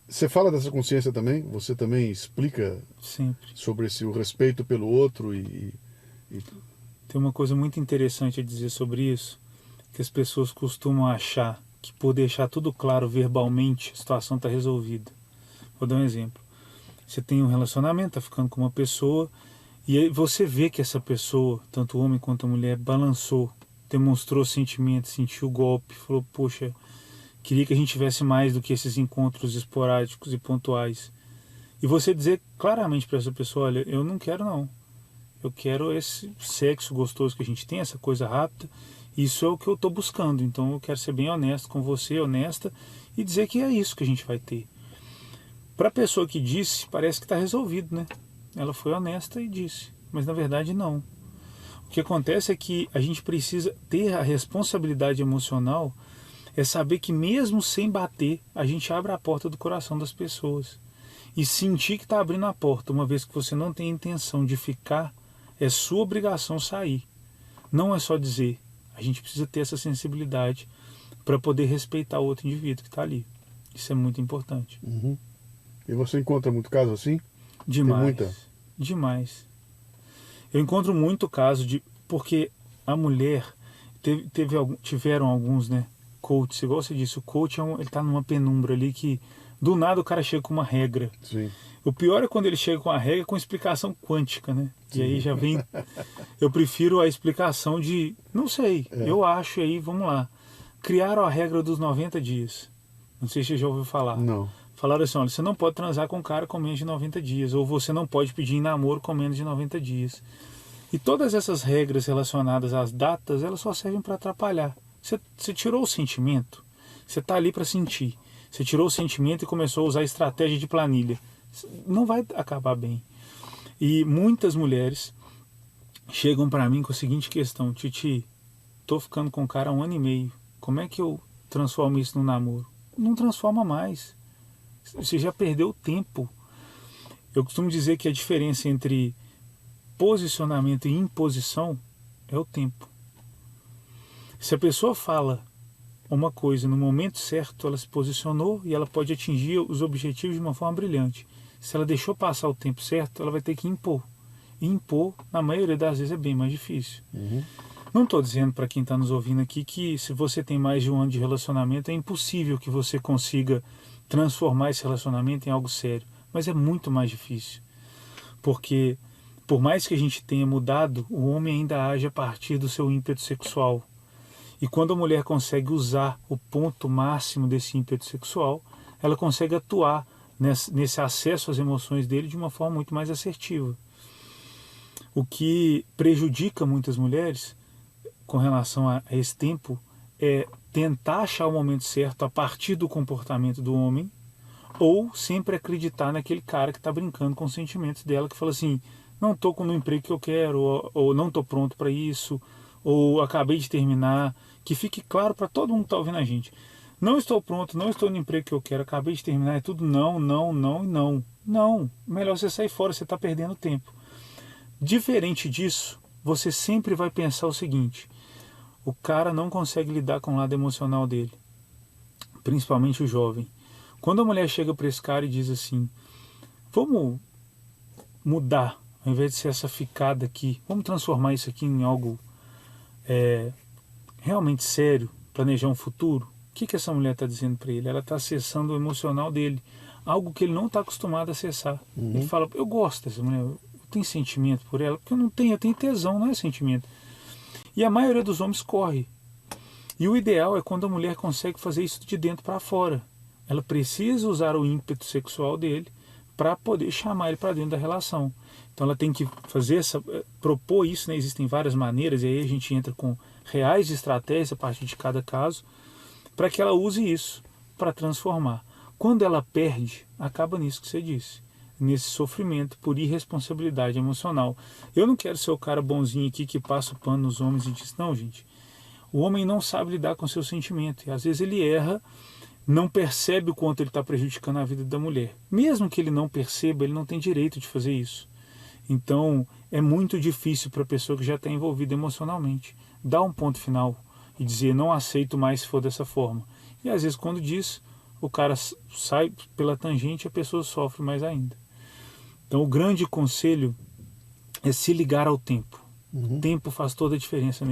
A: Você fala dessa consciência também? Você também explica
B: sempre
A: sobre o respeito pelo outro
B: Tem uma coisa muito interessante a dizer sobre isso, que as pessoas costumam achar que por deixar tudo claro verbalmente, a situação está resolvida. Vou dar um exemplo. Você tem um relacionamento, está ficando com uma pessoa, e aí você vê que essa pessoa, tanto o homem quanto a mulher, balançou, demonstrou sentimento, sentiu o golpe, falou, poxa, queria que a gente tivesse mais do que esses encontros esporádicos e pontuais. E você dizer claramente para essa pessoa, olha, eu não quero não. Eu quero esse sexo gostoso que a gente tem, essa coisa rápida. Isso é o que eu estou buscando. Então eu quero ser bem honesto com você, honesta, e dizer que é isso que a gente vai ter. Para a pessoa que disse, parece que está resolvido, né? Ela foi honesta e disse, mas na verdade não. O que acontece é que a gente precisa ter a responsabilidade emocional, é saber que mesmo sem bater, a gente abre a porta do coração das pessoas. E sentir que está abrindo a porta, uma vez que você não tem intenção de ficar, é sua obrigação sair. Não é só dizer, a gente precisa ter essa sensibilidade para poder respeitar o outro indivíduo que está ali. Isso é muito importante.
A: Uhum. E você encontra muito caso assim?
B: Demais.
A: Tem muita?
B: Demais. Eu encontro muito caso de... Porque a mulher... tiveram alguns, né, coaches, igual você disse, o coach ele está numa penumbra ali que do nada o cara chega com uma regra.
A: Sim.
B: O pior é quando ele chega com a regra com explicação quântica, né? Sim. E aí já vem... Eu prefiro a explicação de... Não sei, eu acho aí, vamos lá. Criaram a regra dos 90 dias. Não sei se você já ouviu falar.
A: Não.
B: Falaram assim, olha, você não pode transar com um cara com menos de 90 dias. Ou você não pode pedir em namoro com menos de 90 dias. E todas essas regras relacionadas às datas, elas só servem para atrapalhar. Você tirou o sentimento, você está ali para sentir. Você tirou o sentimento e começou a usar estratégia de planilha. Não vai acabar bem. E muitas mulheres chegam para mim com a seguinte questão: Titi, tô ficando com um cara há 1 ano e meio. Como é que eu transformo isso num namoro? Não transforma mais. Você já perdeu tempo. Eu costumo dizer que a diferença entre posicionamento e imposição é o tempo. Se a pessoa fala uma coisa no momento certo, ela se posicionou e ela pode atingir os objetivos de uma forma brilhante. Se ela deixou passar o tempo certo, ela vai ter que impor. E impor, na maioria das vezes, é bem mais difícil.
A: Uhum.
B: Não estou dizendo para quem está nos ouvindo aqui que se você tem mais de 1 ano de relacionamento, é impossível que você consiga transformar esse relacionamento em algo sério. Mas é muito mais difícil. Porque, por mais que a gente tenha mudado, o homem ainda age a partir do seu ímpeto sexual. E quando a mulher consegue usar o ponto máximo desse ímpeto sexual, ela consegue atuar nesse acesso às emoções dele de uma forma muito mais assertiva. O que prejudica muitas mulheres com relação a esse tempo é tentar achar o momento certo a partir do comportamento do homem, ou sempre acreditar naquele cara que está brincando com os sentimentos dela, que fala assim, não estou no emprego que eu quero, ou não estou pronto para isso, ou acabei de terminar. Que fique claro para todo mundo que está ouvindo a gente. Não estou pronto, não estou no emprego que eu quero, acabei de terminar, é tudo não, não, não e não. Não, melhor você sair fora, você está perdendo tempo. Diferente disso, você sempre vai pensar o seguinte: o cara não consegue lidar com o lado emocional dele, principalmente o jovem. Quando a mulher chega para esse cara e diz assim, vamos mudar, ao invés de ser essa ficada aqui, vamos transformar isso aqui em algo realmente sério, planejar um futuro, o que essa mulher está dizendo para ele? Ela está acessando o emocional dele, algo que ele não está acostumado a acessar. Uhum. Ele fala, eu gosto dessa mulher, eu tenho sentimento por ela, porque eu tenho tesão, não é sentimento. E a maioria dos homens corre. E o ideal é quando a mulher consegue fazer isso de dentro para fora. Ela precisa usar o ímpeto sexual dele para poder chamar ele para dentro da relação. Então ela tem que propor isso, né? Existem várias maneiras, e aí a gente entra com reais estratégias a partir de cada caso, para que ela use isso para transformar. Quando ela perde, acaba nisso que você disse, nesse sofrimento por irresponsabilidade emocional. Eu não quero ser o cara bonzinho aqui que passa o pano nos homens e diz, não, gente, o homem não sabe lidar com seu sentimento, e às vezes ele erra, não percebe o quanto ele está prejudicando a vida da mulher. Mesmo que ele não perceba, ele não tem direito de fazer isso. Então, é muito difícil para a pessoa que já está envolvida emocionalmente dar um ponto final e dizer, não aceito mais se for dessa forma. E às vezes, quando diz, o cara sai pela tangente e a pessoa sofre mais ainda. Então, o grande conselho é se ligar ao tempo. Tempo faz toda a diferença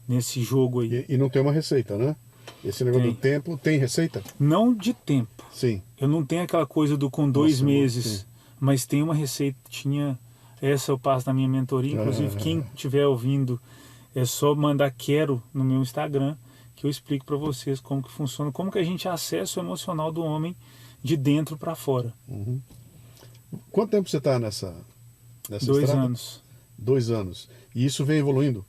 B: nesse jogo aí.
A: E não tem uma receita, né? Esse negócio do tempo tem receita?
B: Não de tempo.
A: Sim.
B: Eu não tenho aquela coisa do com 2 meses, mas tem uma receitinha. Essa eu passo na minha mentoria. Inclusive, quem estiver ouvindo, é só mandar quero no meu Instagram, que eu explico para vocês como que funciona, como que a gente acessa o emocional do homem de dentro para fora.
A: Quanto tempo você está nessa
B: 2
A: estrada?
B: anos.
A: 2 anos. E isso vem evoluindo?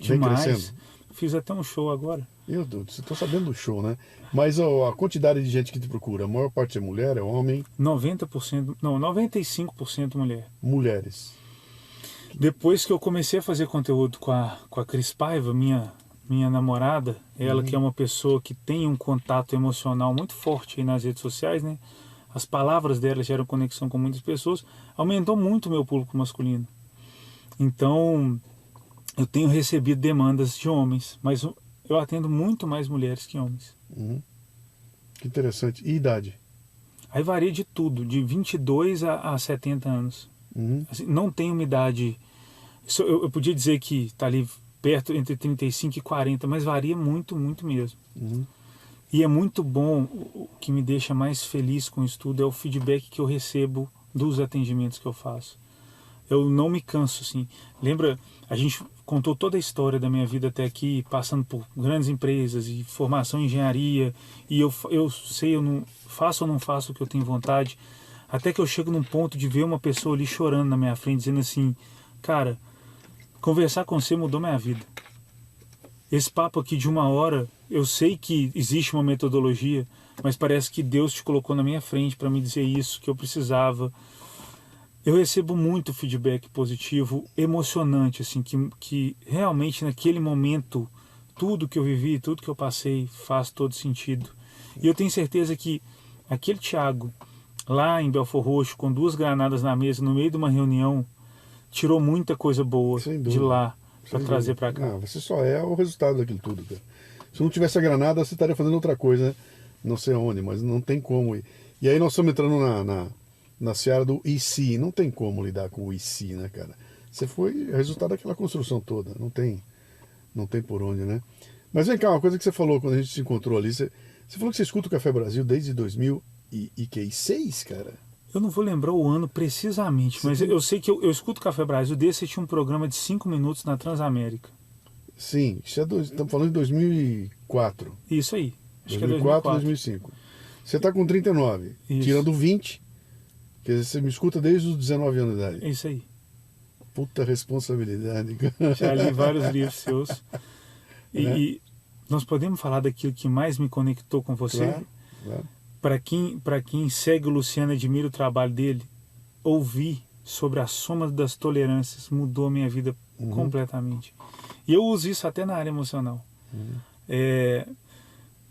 B: Demais.
A: Vem crescendo?
B: Fiz até um show agora.
A: Você está sabendo do show, né? Mas a quantidade de gente que te procura, a maior parte é mulher, é homem?
B: 90%, não, 95% mulher.
A: Mulheres.
B: Depois que eu comecei a fazer conteúdo com a Cris Paiva, minha namorada, ela que é uma pessoa que tem um contato emocional muito forte aí nas redes sociais, né? As palavras dela geram conexão com muitas pessoas, aumentou muito o meu público masculino. Então, eu tenho recebido demandas de homens, mas eu atendo muito mais mulheres que homens.
A: Que interessante. E idade?
B: Aí varia de tudo, de 22 a 70 anos. Assim, não tem uma idade... Eu podia dizer que está ali perto entre 35 e 40, mas varia muito, muito mesmo. E é muito bom, o que me deixa mais feliz com isso tudo é o feedback que eu recebo dos atendimentos que eu faço. Eu não me canso, assim. Lembra, a gente contou toda a história da minha vida até aqui, passando por grandes empresas e formação em engenharia, e eu sei, eu não faço ou não faço o que eu tenho vontade, até que eu chego num ponto de ver uma pessoa ali chorando na minha frente, dizendo assim, cara, conversar com você mudou minha vida. Esse papo aqui de 1 hora, eu sei que existe uma metodologia, mas parece que Deus te colocou na minha frente para me dizer isso, que eu precisava. Eu recebo muito feedback positivo, emocionante, assim, que realmente naquele momento, tudo que eu vivi, tudo que eu passei faz todo sentido. E eu tenho certeza que aquele Thiago, lá em Belford Roxo, com 2 granadas na mesa, no meio de uma reunião, tirou muita coisa boa de lá para trazer para cá.
A: Não, você só é o resultado daquilo tudo, cara. Se não tivesse a granada, você estaria fazendo outra coisa, né? Não sei onde, mas não tem como. E aí nós estamos entrando na seara do IC. Não tem como lidar com o IC, né, cara? Você foi resultado daquela construção toda. Não tem por onde, né? Mas vem cá, uma coisa que você falou quando a gente se encontrou ali. Você falou que você escuta o Café Brasil desde 2006, cara?
B: Eu não vou lembrar o ano precisamente, mas eu sei que eu escuto o Café Brasil desde que tinha um programa de 5 minutos na Transamérica.
A: Sim, estamos falando de 2004.
B: Isso aí. Acho
A: 2004, que é 2005. Você está com 39,
B: isso.
A: Tirando 20, quer dizer, você me escuta desde os 19 anos de idade.
B: É isso aí.
A: Puta responsabilidade, cara.
B: Já li vários livros seus. E nós podemos falar daquilo que mais me conectou com você?
A: Claro.
B: Para quem segue o Luciano e admira o trabalho dele, ouvir sobre a soma das tolerâncias mudou a minha vida completamente. E eu uso isso até na área emocional.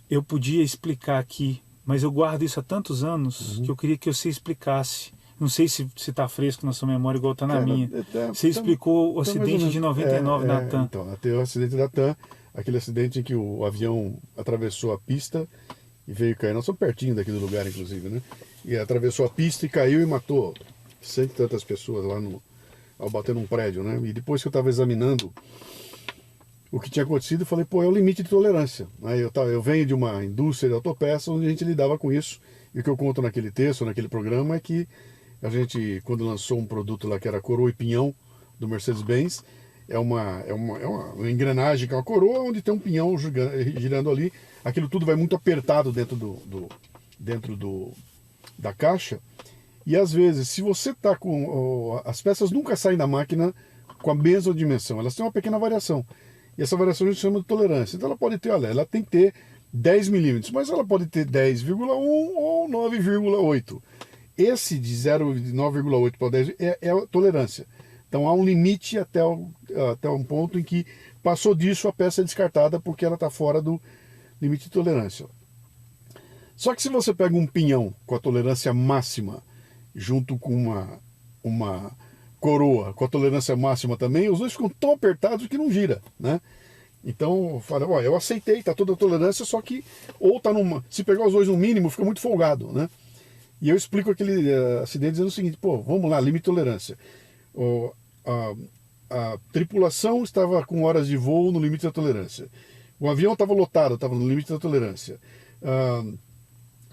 B: Eu podia explicar aqui, mas eu guardo isso há tantos anos que eu queria que você explicasse. Não sei se está fresco na sua memória, igual está na minha. Você explicou o acidente de 99 da TAM.
A: Então, tem o acidente da TAM, aquele acidente em que o avião atravessou a pista e veio cair. Nós estamos pertinho daqui do lugar, inclusive, né? E atravessou a pista e caiu e matou 100 e tantas pessoas lá ao bater num prédio, né? E depois que eu estava examinando o que tinha acontecido, eu falei, pô, é o limite de tolerância. Aí eu venho de uma indústria de autopeças onde a gente lidava com isso. E o que eu conto naquele texto, naquele programa, é que a gente, quando lançou um produto lá que era a coroa e pinhão do Mercedes-Benz, é uma engrenagem, que é uma coroa onde tem um pinhão girando ali. Aquilo tudo vai muito apertado dentro da caixa. E às vezes, se você está com... As peças nunca saem da máquina com a mesma dimensão, elas têm uma pequena variação. E essa variação a gente chama de tolerância. Então ela pode ter, olha, ela tem que ter 10 milímetros, mas ela pode ter 10,1 ou 9,8. Esse de 9,8 para 10 é a tolerância. Então há um limite até um ponto em que passou disso, a peça é descartada porque ela está fora do limite de tolerância. Só que se você pega um pinhão com a tolerância máxima, junto com uma coroa com a tolerância máxima também, os dois ficam tão apertados que não gira, né? Então, eu aceitei, tá toda a tolerância, só que ou tá se pegar os dois no mínimo, fica muito folgado, né? E eu explico aquele acidente dizendo o seguinte, pô, vamos lá, limite de tolerância. a tripulação estava com horas de voo no limite da tolerância. O avião estava lotado, estava no limite da tolerância.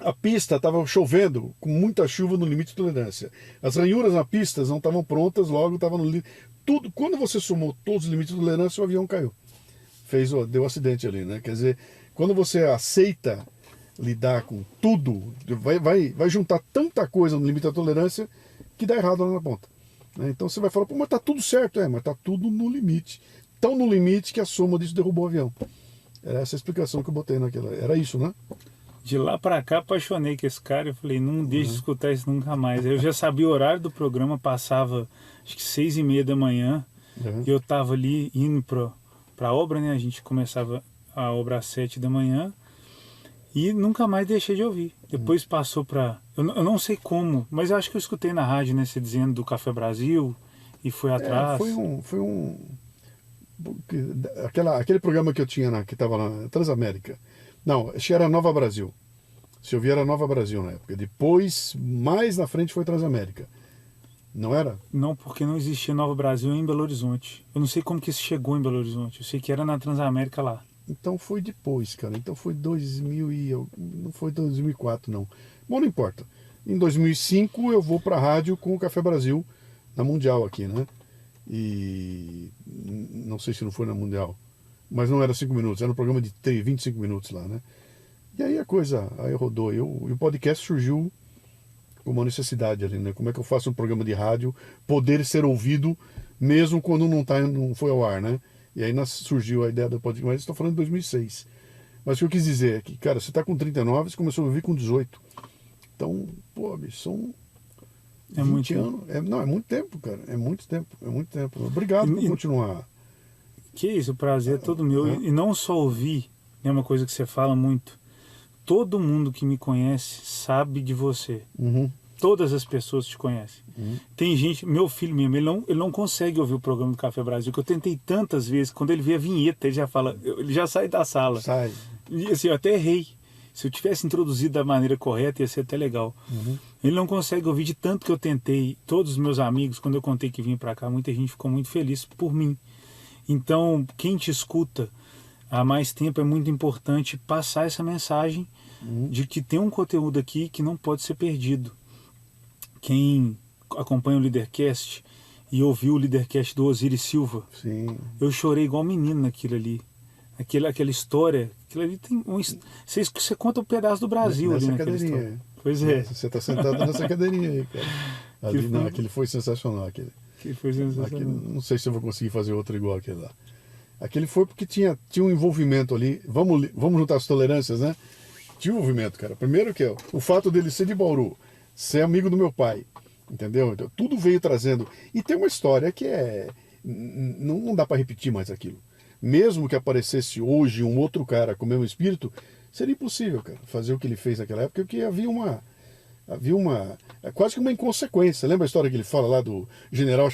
A: A pista estava chovendo, com muita chuva no limite de tolerância. As ranhuras na pista não estavam prontas, logo estava no limite. Tudo, quando você somou todos os limites de tolerância, o avião caiu. Deu acidente ali, né? Quer dizer, quando você aceita lidar com tudo, vai juntar tanta coisa no limite da tolerância que dá errado lá na ponta. Então você vai falar, pô, mas tá tudo certo, mas tá tudo no limite. Tão no limite que a soma disso derrubou o avião. Era essa a explicação que eu botei naquela. Era isso, né?
B: De lá para cá, apaixonei com esse cara. Eu falei, não deixe de escutar isso nunca mais. Eu já sabia o horário do programa, passava acho que 6h30 da manhã. E eu tava ali indo para a obra, né? A gente começava a obra às 7 da manhã. E nunca mais deixei de ouvir. Depois passou para... Eu não sei como, mas eu acho que eu escutei na rádio, né? Você dizendo do Café Brasil e foi atrás.
A: Aquele programa que eu tinha, que estava na Transamérica. Não, acho que era Nova Brasil. Se eu vi, era Nova Brasil na época. Depois, mais na frente, foi Transamérica. Não era?
B: Não, porque não existia Nova Brasil em Belo Horizonte. Eu não sei como que isso chegou em Belo Horizonte. Eu sei que era na Transamérica lá.
A: Então foi depois, cara. Então foi 2000 não foi 2004, não. Bom, não importa. Em 2005 eu vou para a rádio com o Café Brasil na Mundial aqui, né? E não sei se não foi na Mundial, mas não era 5 minutos, era um programa de 25 minutos lá, né? E aí aí rodou. E o podcast surgiu como uma necessidade ali, né? Como é que eu faço um programa de rádio poder ser ouvido mesmo quando não foi ao ar, né? E aí surgiu a ideia do podcast, mas estou falando de 2006. Mas o que eu quis dizer é que, cara, você está com 39, você começou a ouvir com 18. Então, pô, bicho, são 20 anos. É muito tempo, cara. É muito tempo. Obrigado por continuar.
B: Que isso, o prazer é todo meu. E não só ouvir, é uma coisa que você fala muito. Todo mundo que me conhece sabe de você. Todas as pessoas te conhecem. Tem gente, meu filho mesmo, ele não consegue ouvir o programa do Café Brasil, que eu tentei tantas vezes, quando ele vê a vinheta, ele já fala, ele já sai da sala.
A: Sai.
B: E assim, eu até errei. Se eu tivesse introduzido da maneira correta, ia ser até legal. Ele não consegue ouvir de tanto que eu tentei. Todos os meus amigos, quando eu contei que vim para cá, muita gente ficou muito feliz por mim. Então, quem te escuta há mais tempo, é muito importante passar essa mensagem de que tem um conteúdo aqui que não pode ser perdido. Quem acompanha o Leadercast e ouviu o Leadercast do Osiris Silva,
A: sim,
B: eu chorei igual menino naquilo ali. Aquela história, aquilo ali tem você conta um pedaço do Brasil
A: nessa
B: ali naquela história. Pois é.
A: Você está sentado nessa cadeirinha aí, cara. Aquele foi sensacional. Aquele foi sensacional. Não sei se eu vou conseguir fazer outro igual aquele lá. Aquele foi porque tinha um envolvimento ali. Vamos juntar as tolerâncias, né? Tinha um envolvimento, cara. Primeiro que o fato dele ser de Bauru, ser amigo do meu pai, entendeu? Então, tudo veio trazendo. E tem uma história que não dá para repetir mais aquilo. Mesmo que aparecesse hoje um outro cara com o mesmo espírito, seria impossível, cara, fazer o que ele fez naquela época, porque havia quase que uma inconsequência. Lembra a história que ele fala lá do general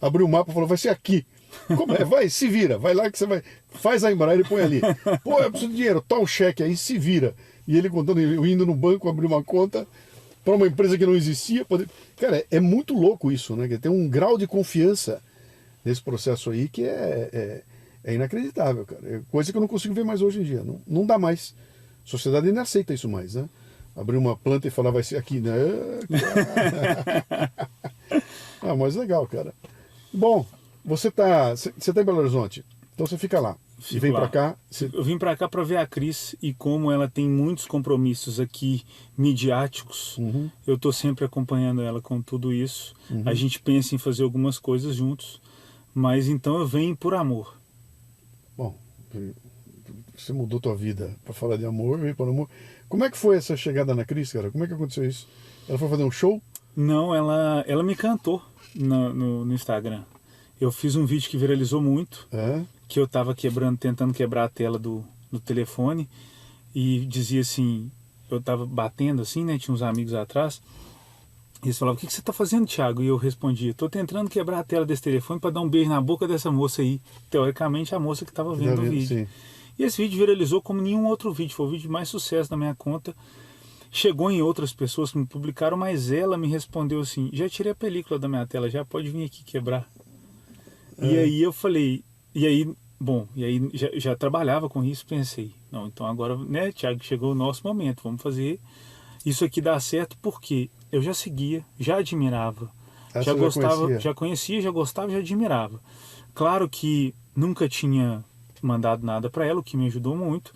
A: abriu o mapa e falou, vai ser aqui. Como é? Vai, se vira, vai lá que você vai, faz a Embraer e põe ali. Pô, eu preciso de dinheiro, tá um cheque aí, se vira. E ele contando, eu indo no banco, abrir uma conta para uma empresa que não existia. Cara, é muito louco isso, né? Tem um grau de confiança nesse processo aí que é inacreditável, cara. É coisa que eu não consigo ver mais hoje em dia. Não dá mais. A sociedade não aceita isso mais, né? Abrir uma planta e falar, vai ser aqui, né? Mas legal, cara. Bom, você tá em Belo Horizonte, então você fica lá. E vem para cá.
B: Eu vim para cá para ver a Cris e como ela tem muitos compromissos aqui midiáticos. Eu estou sempre acompanhando ela com tudo isso. A gente pensa em fazer algumas coisas juntos, mas então eu venho por amor.
A: Bom, você mudou tua vida para falar de amor, veio para amor. Como é que foi essa chegada na Cris, cara? Como é que aconteceu isso? Ela foi fazer um show?
B: Não, ela me cantou no Instagram. Eu fiz um vídeo que viralizou muito, que eu estava tentando quebrar a tela do telefone e dizia assim, eu estava batendo assim, né? Tinha uns amigos atrás. E eles falavam, o que você está fazendo, Thiago? E eu respondia, estou tentando quebrar a tela desse telefone para dar um beijo na boca dessa moça aí. Teoricamente, a moça que estava vendo o vídeo. Sim. E esse vídeo viralizou como nenhum outro vídeo. Foi o vídeo de mais sucesso da minha conta. Chegou em outras pessoas que me publicaram, mas ela me respondeu assim, já tirei a película da minha tela, já pode vir aqui quebrar. E aí eu falei, e aí já trabalhava com isso, pensei, não, então agora, né, Thiago, chegou o nosso momento, vamos fazer isso aqui dar certo, porque eu já seguia, já admirava, já gostava, já conhecia, já gostava, já admirava. Claro que nunca tinha mandado nada para ela, o que me ajudou muito,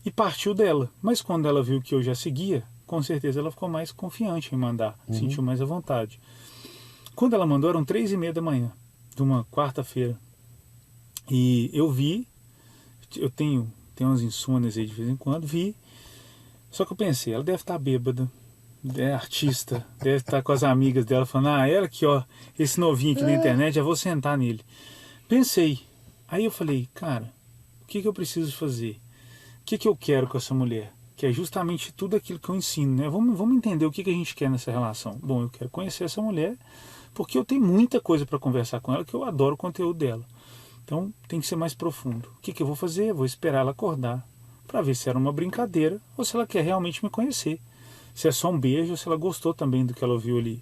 B: e partiu dela. Mas quando ela viu que eu já seguia, com certeza ela ficou mais confiante em mandar, sentiu mais à vontade. Quando ela mandou, eram 3h30 da manhã, de uma quarta-feira. E eu vi, eu tenho umas insônias aí de vez em quando, vi. Só que eu pensei, ela deve estar bêbada, é artista, deve estar com as amigas dela falando, ela aqui, ó, esse novinho aqui na internet, já vou sentar nele. Pensei. Aí eu falei, cara, o que eu preciso fazer? O que eu quero com essa mulher? Que é justamente tudo aquilo que eu ensino, né? Vamos entender o que a gente quer nessa relação. Bom, eu quero conhecer essa mulher porque eu tenho muita coisa para conversar com ela, que eu adoro o conteúdo dela. Então tem que ser mais profundo. O que eu vou fazer? Eu vou esperar ela acordar para ver se era uma brincadeira ou se ela quer realmente me conhecer. Se é só um beijo ou se ela gostou também do que ela ouviu ali.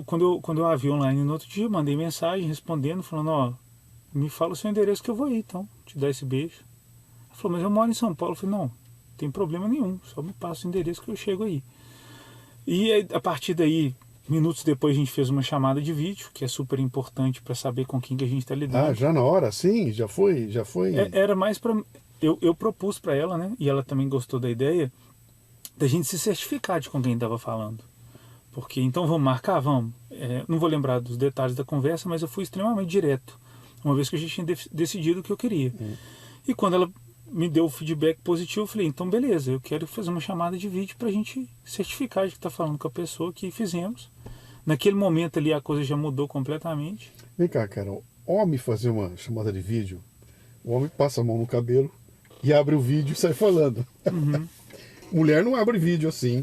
B: Quando eu a vi online no outro dia, eu mandei mensagem respondendo, falando, me fala o seu endereço que eu vou ir, então, te dar esse beijo. Ela falou, mas eu moro em São Paulo. Eu falei, não tem problema nenhum, só me passa o endereço que eu chego aí. E a partir daí, minutos depois, a gente fez uma chamada de vídeo, que é super importante para saber com quem que a gente está lidando.
A: Já na hora, sim? Já foi?
B: Era mais para... Eu propus para ela, né, e ela também gostou da ideia, da gente se certificar de com quem estava falando. Porque, então vamos marcar? Vamos. Não vou lembrar dos detalhes da conversa, mas eu fui extremamente direto, uma vez que a gente tinha decidido o que eu queria. E quando ela me deu o feedback positivo, eu falei, então beleza, eu quero fazer uma chamada de vídeo para a gente certificar de que está falando com a pessoa, que fizemos. Naquele momento ali a coisa já mudou completamente.
A: Vem cá, Carol, homem fazer uma chamada de vídeo, o homem passa a mão no cabelo e abre o vídeo e sai falando. Mulher não abre vídeo assim.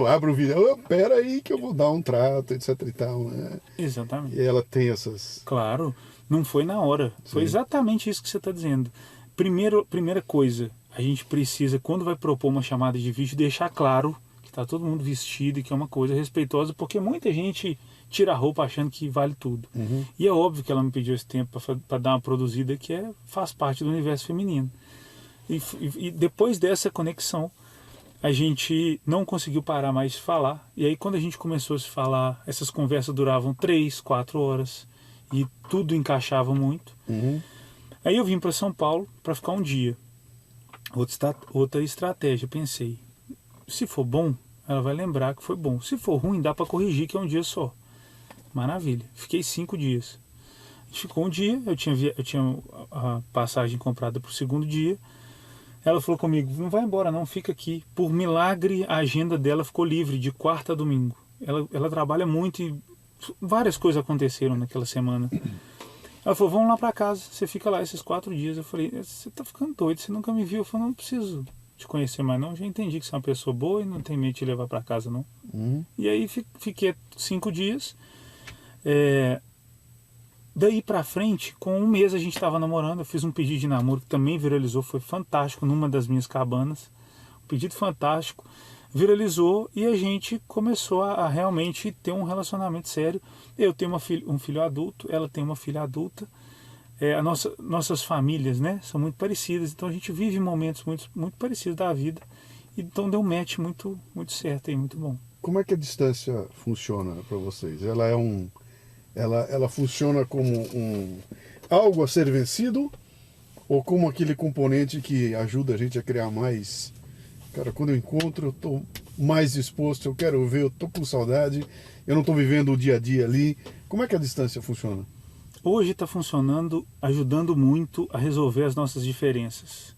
A: Abre o vídeo, pera aí que eu vou dar um trato, etc e tal, né?
B: Exatamente.
A: E ela tem essas...
B: Claro, não foi na hora. Sim. Foi exatamente isso que você está dizendo. Primeira coisa, a gente precisa, quando vai propor uma chamada de vídeo, deixar claro que está todo mundo vestido e que é uma coisa respeitosa, porque muita gente tira a roupa achando que vale tudo. E é óbvio que ela me pediu esse tempo para dar uma produzida que faz parte do universo feminino. E depois dessa conexão, a gente não conseguiu parar mais de falar. E aí quando a gente começou a se falar, essas conversas duravam 3, 4 horas e tudo encaixava muito. Aí eu vim para São Paulo para ficar um dia. Outra estratégia, pensei, se for bom, ela vai lembrar que foi bom. Se for ruim, dá para corrigir, que é um dia só. Maravilha. Fiquei 5 dias. A gente ficou um dia, eu tinha a passagem comprada para o segundo dia. Ela falou comigo, não vai embora não, fica aqui. Por milagre, a agenda dela ficou livre de quarta a domingo. Ela trabalha muito e várias coisas aconteceram naquela semana. Ela falou, vamos lá para casa, você fica lá esses 4 dias. Eu falei, você tá ficando doido, você nunca me viu. Eu falei, não preciso te conhecer mais não, já entendi que você é uma pessoa boa e não tem medo de te levar para casa não. E aí fiquei 5 dias. Daí pra frente, com 1 mês a gente estava namorando, eu fiz um pedido de namoro que também viralizou, foi fantástico, numa das minhas cabanas. Um pedido fantástico, viralizou e a gente começou a realmente ter um relacionamento sério. Eu tenho um filho adulto, ela tem uma filha adulta. Nossas famílias, né, são muito parecidas, então a gente vive momentos muito, muito parecidos da vida. Então deu um match muito, muito certo e muito bom.
A: Como é que a distância funciona para vocês? Ela funciona como algo a ser vencido ou como aquele componente que ajuda a gente a criar mais? Cara, quando eu encontro, eu estou mais disposto, eu quero ver, eu estou com saudade, eu não estou vivendo o dia a dia ali. Como é que a distância funciona?
B: Hoje está funcionando, ajudando muito a resolver as nossas diferenças.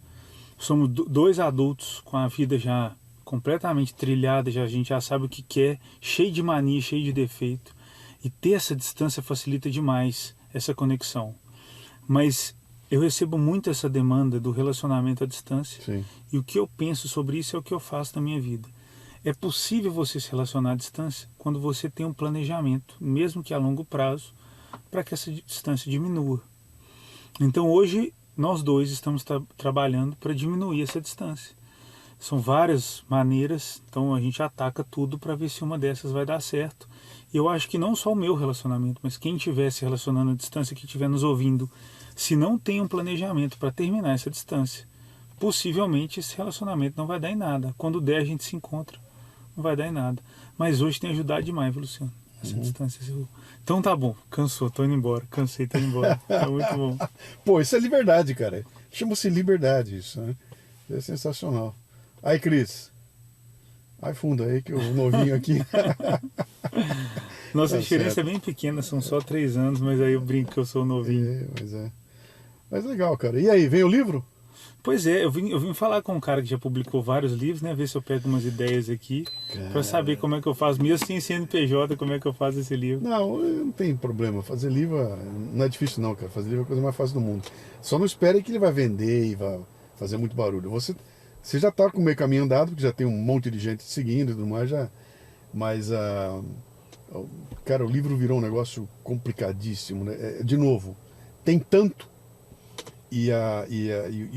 B: Somos 2 adultos com a vida já completamente trilhada, a gente já sabe o que quer, cheio de mania, cheio de defeito. E ter essa distância facilita demais essa conexão. Mas eu recebo muito essa demanda do relacionamento à distância.
A: Sim.
B: E o que eu penso sobre isso é o que eu faço na minha vida. É possível você se relacionar à distância quando você tem um planejamento, mesmo que a longo prazo, para que essa distância diminua. Então hoje nós 2 estamos trabalhando para diminuir essa distância. São várias maneiras, então a gente ataca tudo para ver se uma dessas vai dar certo. E eu acho que não só o meu relacionamento, mas quem estiver se relacionando à distância, que estiver nos ouvindo, se não tem um planejamento para terminar essa distância, possivelmente esse relacionamento não vai dar em nada. Quando der, a gente se encontra, não vai dar em nada. Mas hoje tem ajudado demais, viu, Luciano? Essa distância. Então tá bom, cansou, tô indo embora. Cansei, tô indo embora. Tá muito bom.
A: Pô, isso é liberdade, cara. Chama-se liberdade isso, né? É sensacional. Aí, Cris. Aí funda aí que o novinho aqui.
B: Nossa
A: Tá
B: diferença
A: certo.
B: é bem pequena, são só 3 anos, mas aí eu brinco que eu sou novinho.
A: Mas legal, cara. E aí, vem o livro?
B: Pois é, eu vim falar com um cara que já publicou vários livros, né? Ver se eu pego umas ideias aqui, para saber como é que eu faço, mesmo sem CNPJ, como é que eu faço esse livro.
A: Não tem problema. Fazer livro não é difícil não, cara. Fazer livro é a coisa mais fácil do mundo. Só não espere que ele vai vender e vai fazer muito barulho. Você já está com o meio caminho andado, porque já tem um monte de gente seguindo e tudo mais, já. Mas, cara, o livro virou um negócio complicadíssimo, né? De novo, tem tanto e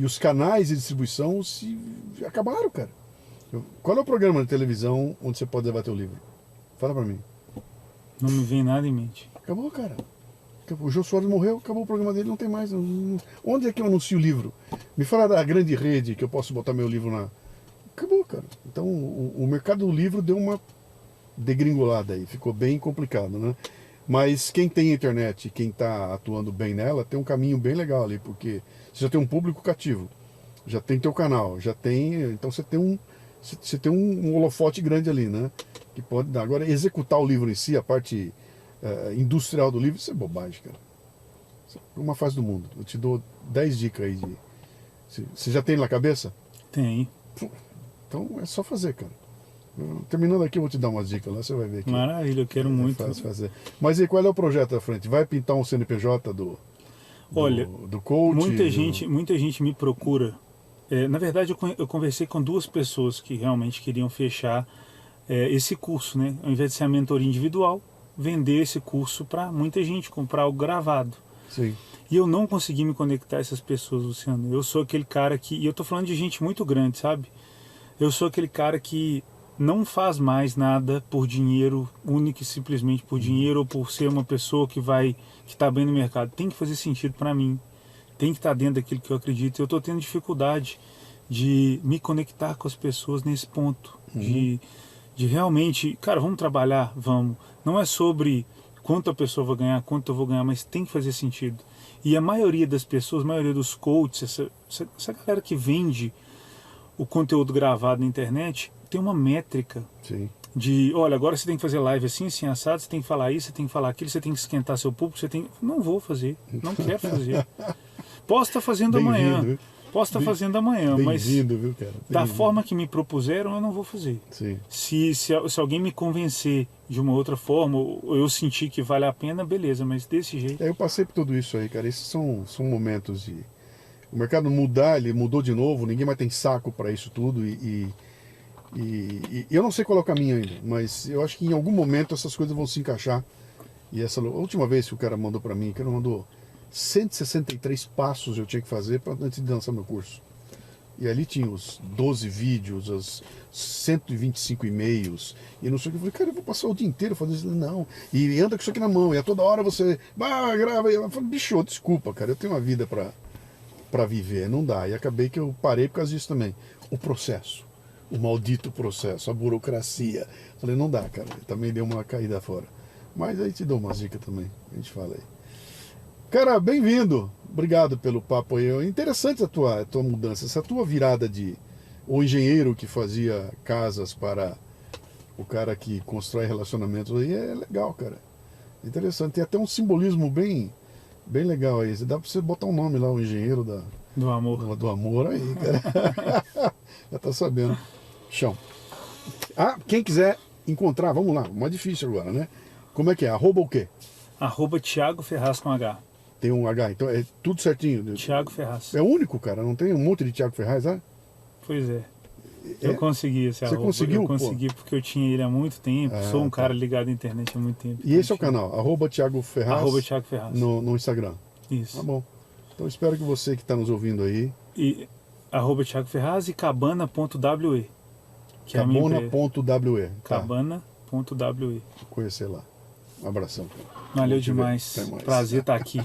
A: os canais de distribuição acabaram, cara. Qual é o programa de televisão onde você pode levar teu livro? Fala pra mim.
B: Não me vem nada em mente.
A: Acabou, cara. O Jô Soares morreu, acabou o programa dele, não tem mais. Onde é que eu anuncio o livro? Me fala da grande rede que eu posso botar meu livro na... Acabou, cara. Então o mercado do livro deu uma degringolada aí, ficou bem complicado, né? Mas quem tem internet, quem está atuando bem nela, tem um caminho bem legal ali, porque você já tem um público cativo, já tem teu canal, já tem... Então você tem um holofote grande ali, né? Que pode dar. Agora, executar o livro em si, a parte... industrial do livro, isso é bobagem, cara. Isso é uma fase do mundo. Eu te dou 10 dicas aí Você já tem na cabeça?
B: Tem.
A: Então é só fazer, cara. Terminando aqui eu vou te dar umas dicas lá, você vai ver aqui.
B: Maravilha, eu quero muito.
A: Fácil fazer. Mas e qual é o projeto à frente? Vai pintar um CNPJ
B: Olha,
A: do coach?
B: Muita gente me procura. Na verdade, eu conversei com 2 pessoas que realmente queriam fechar esse curso, né? Ao invés de ser a mentoria individual, vender esse curso para muita gente, comprar algo gravado.
A: Sim.
B: E eu não consegui me conectar a essas pessoas, Luciano. Eu sou aquele cara que... E eu tô falando de gente muito grande, sabe? Eu sou aquele cara que não faz mais nada por dinheiro, único e simplesmente por dinheiro, ou por ser uma pessoa que está bem no mercado. Tem que fazer sentido para mim. Tem que estar dentro daquilo que eu acredito. Eu tô tendo dificuldade de me conectar com as pessoas nesse ponto. De realmente... Cara, vamos trabalhar? Vamos. Não é sobre quanto a pessoa vai ganhar, quanto eu vou ganhar, mas tem que fazer sentido. E a maioria das pessoas, a maioria dos coaches, essa galera que vende o conteúdo gravado na internet, tem uma métrica.
A: Sim.
B: De, olha, agora você tem que fazer live assim, assim, assado, você tem que falar isso, você tem que falar aquilo, você tem que esquentar seu público, Não vou fazer, não quero fazer. Posso estar fazendo amanhã. Posso estar fazendo amanhã, mas
A: viu, cara?
B: da forma que me propuseram, eu não vou fazer.
A: Sim.
B: Se alguém me convencer de uma outra forma, ou eu sentir que vale a pena, beleza, mas desse jeito...
A: Eu passei por tudo isso aí, cara. Esses são momentos de... O mercado mudar, ele mudou de novo, ninguém mais tem saco para isso tudo e eu não sei qual é o caminho ainda, mas eu acho que em algum momento essas coisas vão se encaixar. E a última vez que o cara mandou para mim, o cara mandou 163 passos eu tinha que fazer antes de lançar meu curso. E ali tinha os 12 vídeos, os 125 e-mails, e não sei o que. Eu falei, cara, eu vou passar o dia inteiro fazendo isso. Não, e anda com isso aqui na mão, e a toda hora você grava. Eu falei, bicho, desculpa, cara, eu tenho uma vida para viver, não dá. E acabei que eu parei por causa disso também. O processo, o maldito processo, a burocracia. Falei, não dá, cara, eu também deu uma caída fora. Mas aí te dou umas dicas também, a gente fala aí. Cara, bem-vindo. Obrigado pelo papo aí. É interessante a tua mudança, essa tua virada de o engenheiro que fazia casas para o cara que constrói relacionamentos aí. É legal, cara. Interessante. Tem até um simbolismo bem legal aí. Dá pra você botar um nome lá, o engenheiro
B: do amor.
A: Do amor aí, cara. Já tá sabendo. Chão. Quem quiser encontrar, vamos lá. Mais difícil agora, né? Como é que é? Arroba o quê?
B: Arroba Thiago Ferraz com H.
A: Tem um H, então é tudo certinho.
B: Thiago Ferraz.
A: É único, cara? Não tem um monte de Thiago Ferraz, né?
B: Pois é. Eu consegui esse arroba.
A: Você conseguiu?
B: Eu consegui porque eu tinha ele há muito tempo. Sou um cara ligado à internet há muito tempo.
A: E esse é o canal? Arroba Thiago Ferraz?
B: Arroba Thiago Ferraz.
A: No Instagram?
B: Isso.
A: Tá bom. Então espero que você que está nos ouvindo aí...
B: Thiago Ferraz e cabana.we.
A: Cabana.we.
B: Cabana.we.
A: Vou conhecer lá. Um abração.
B: Valeu demais. Prazer estar aqui.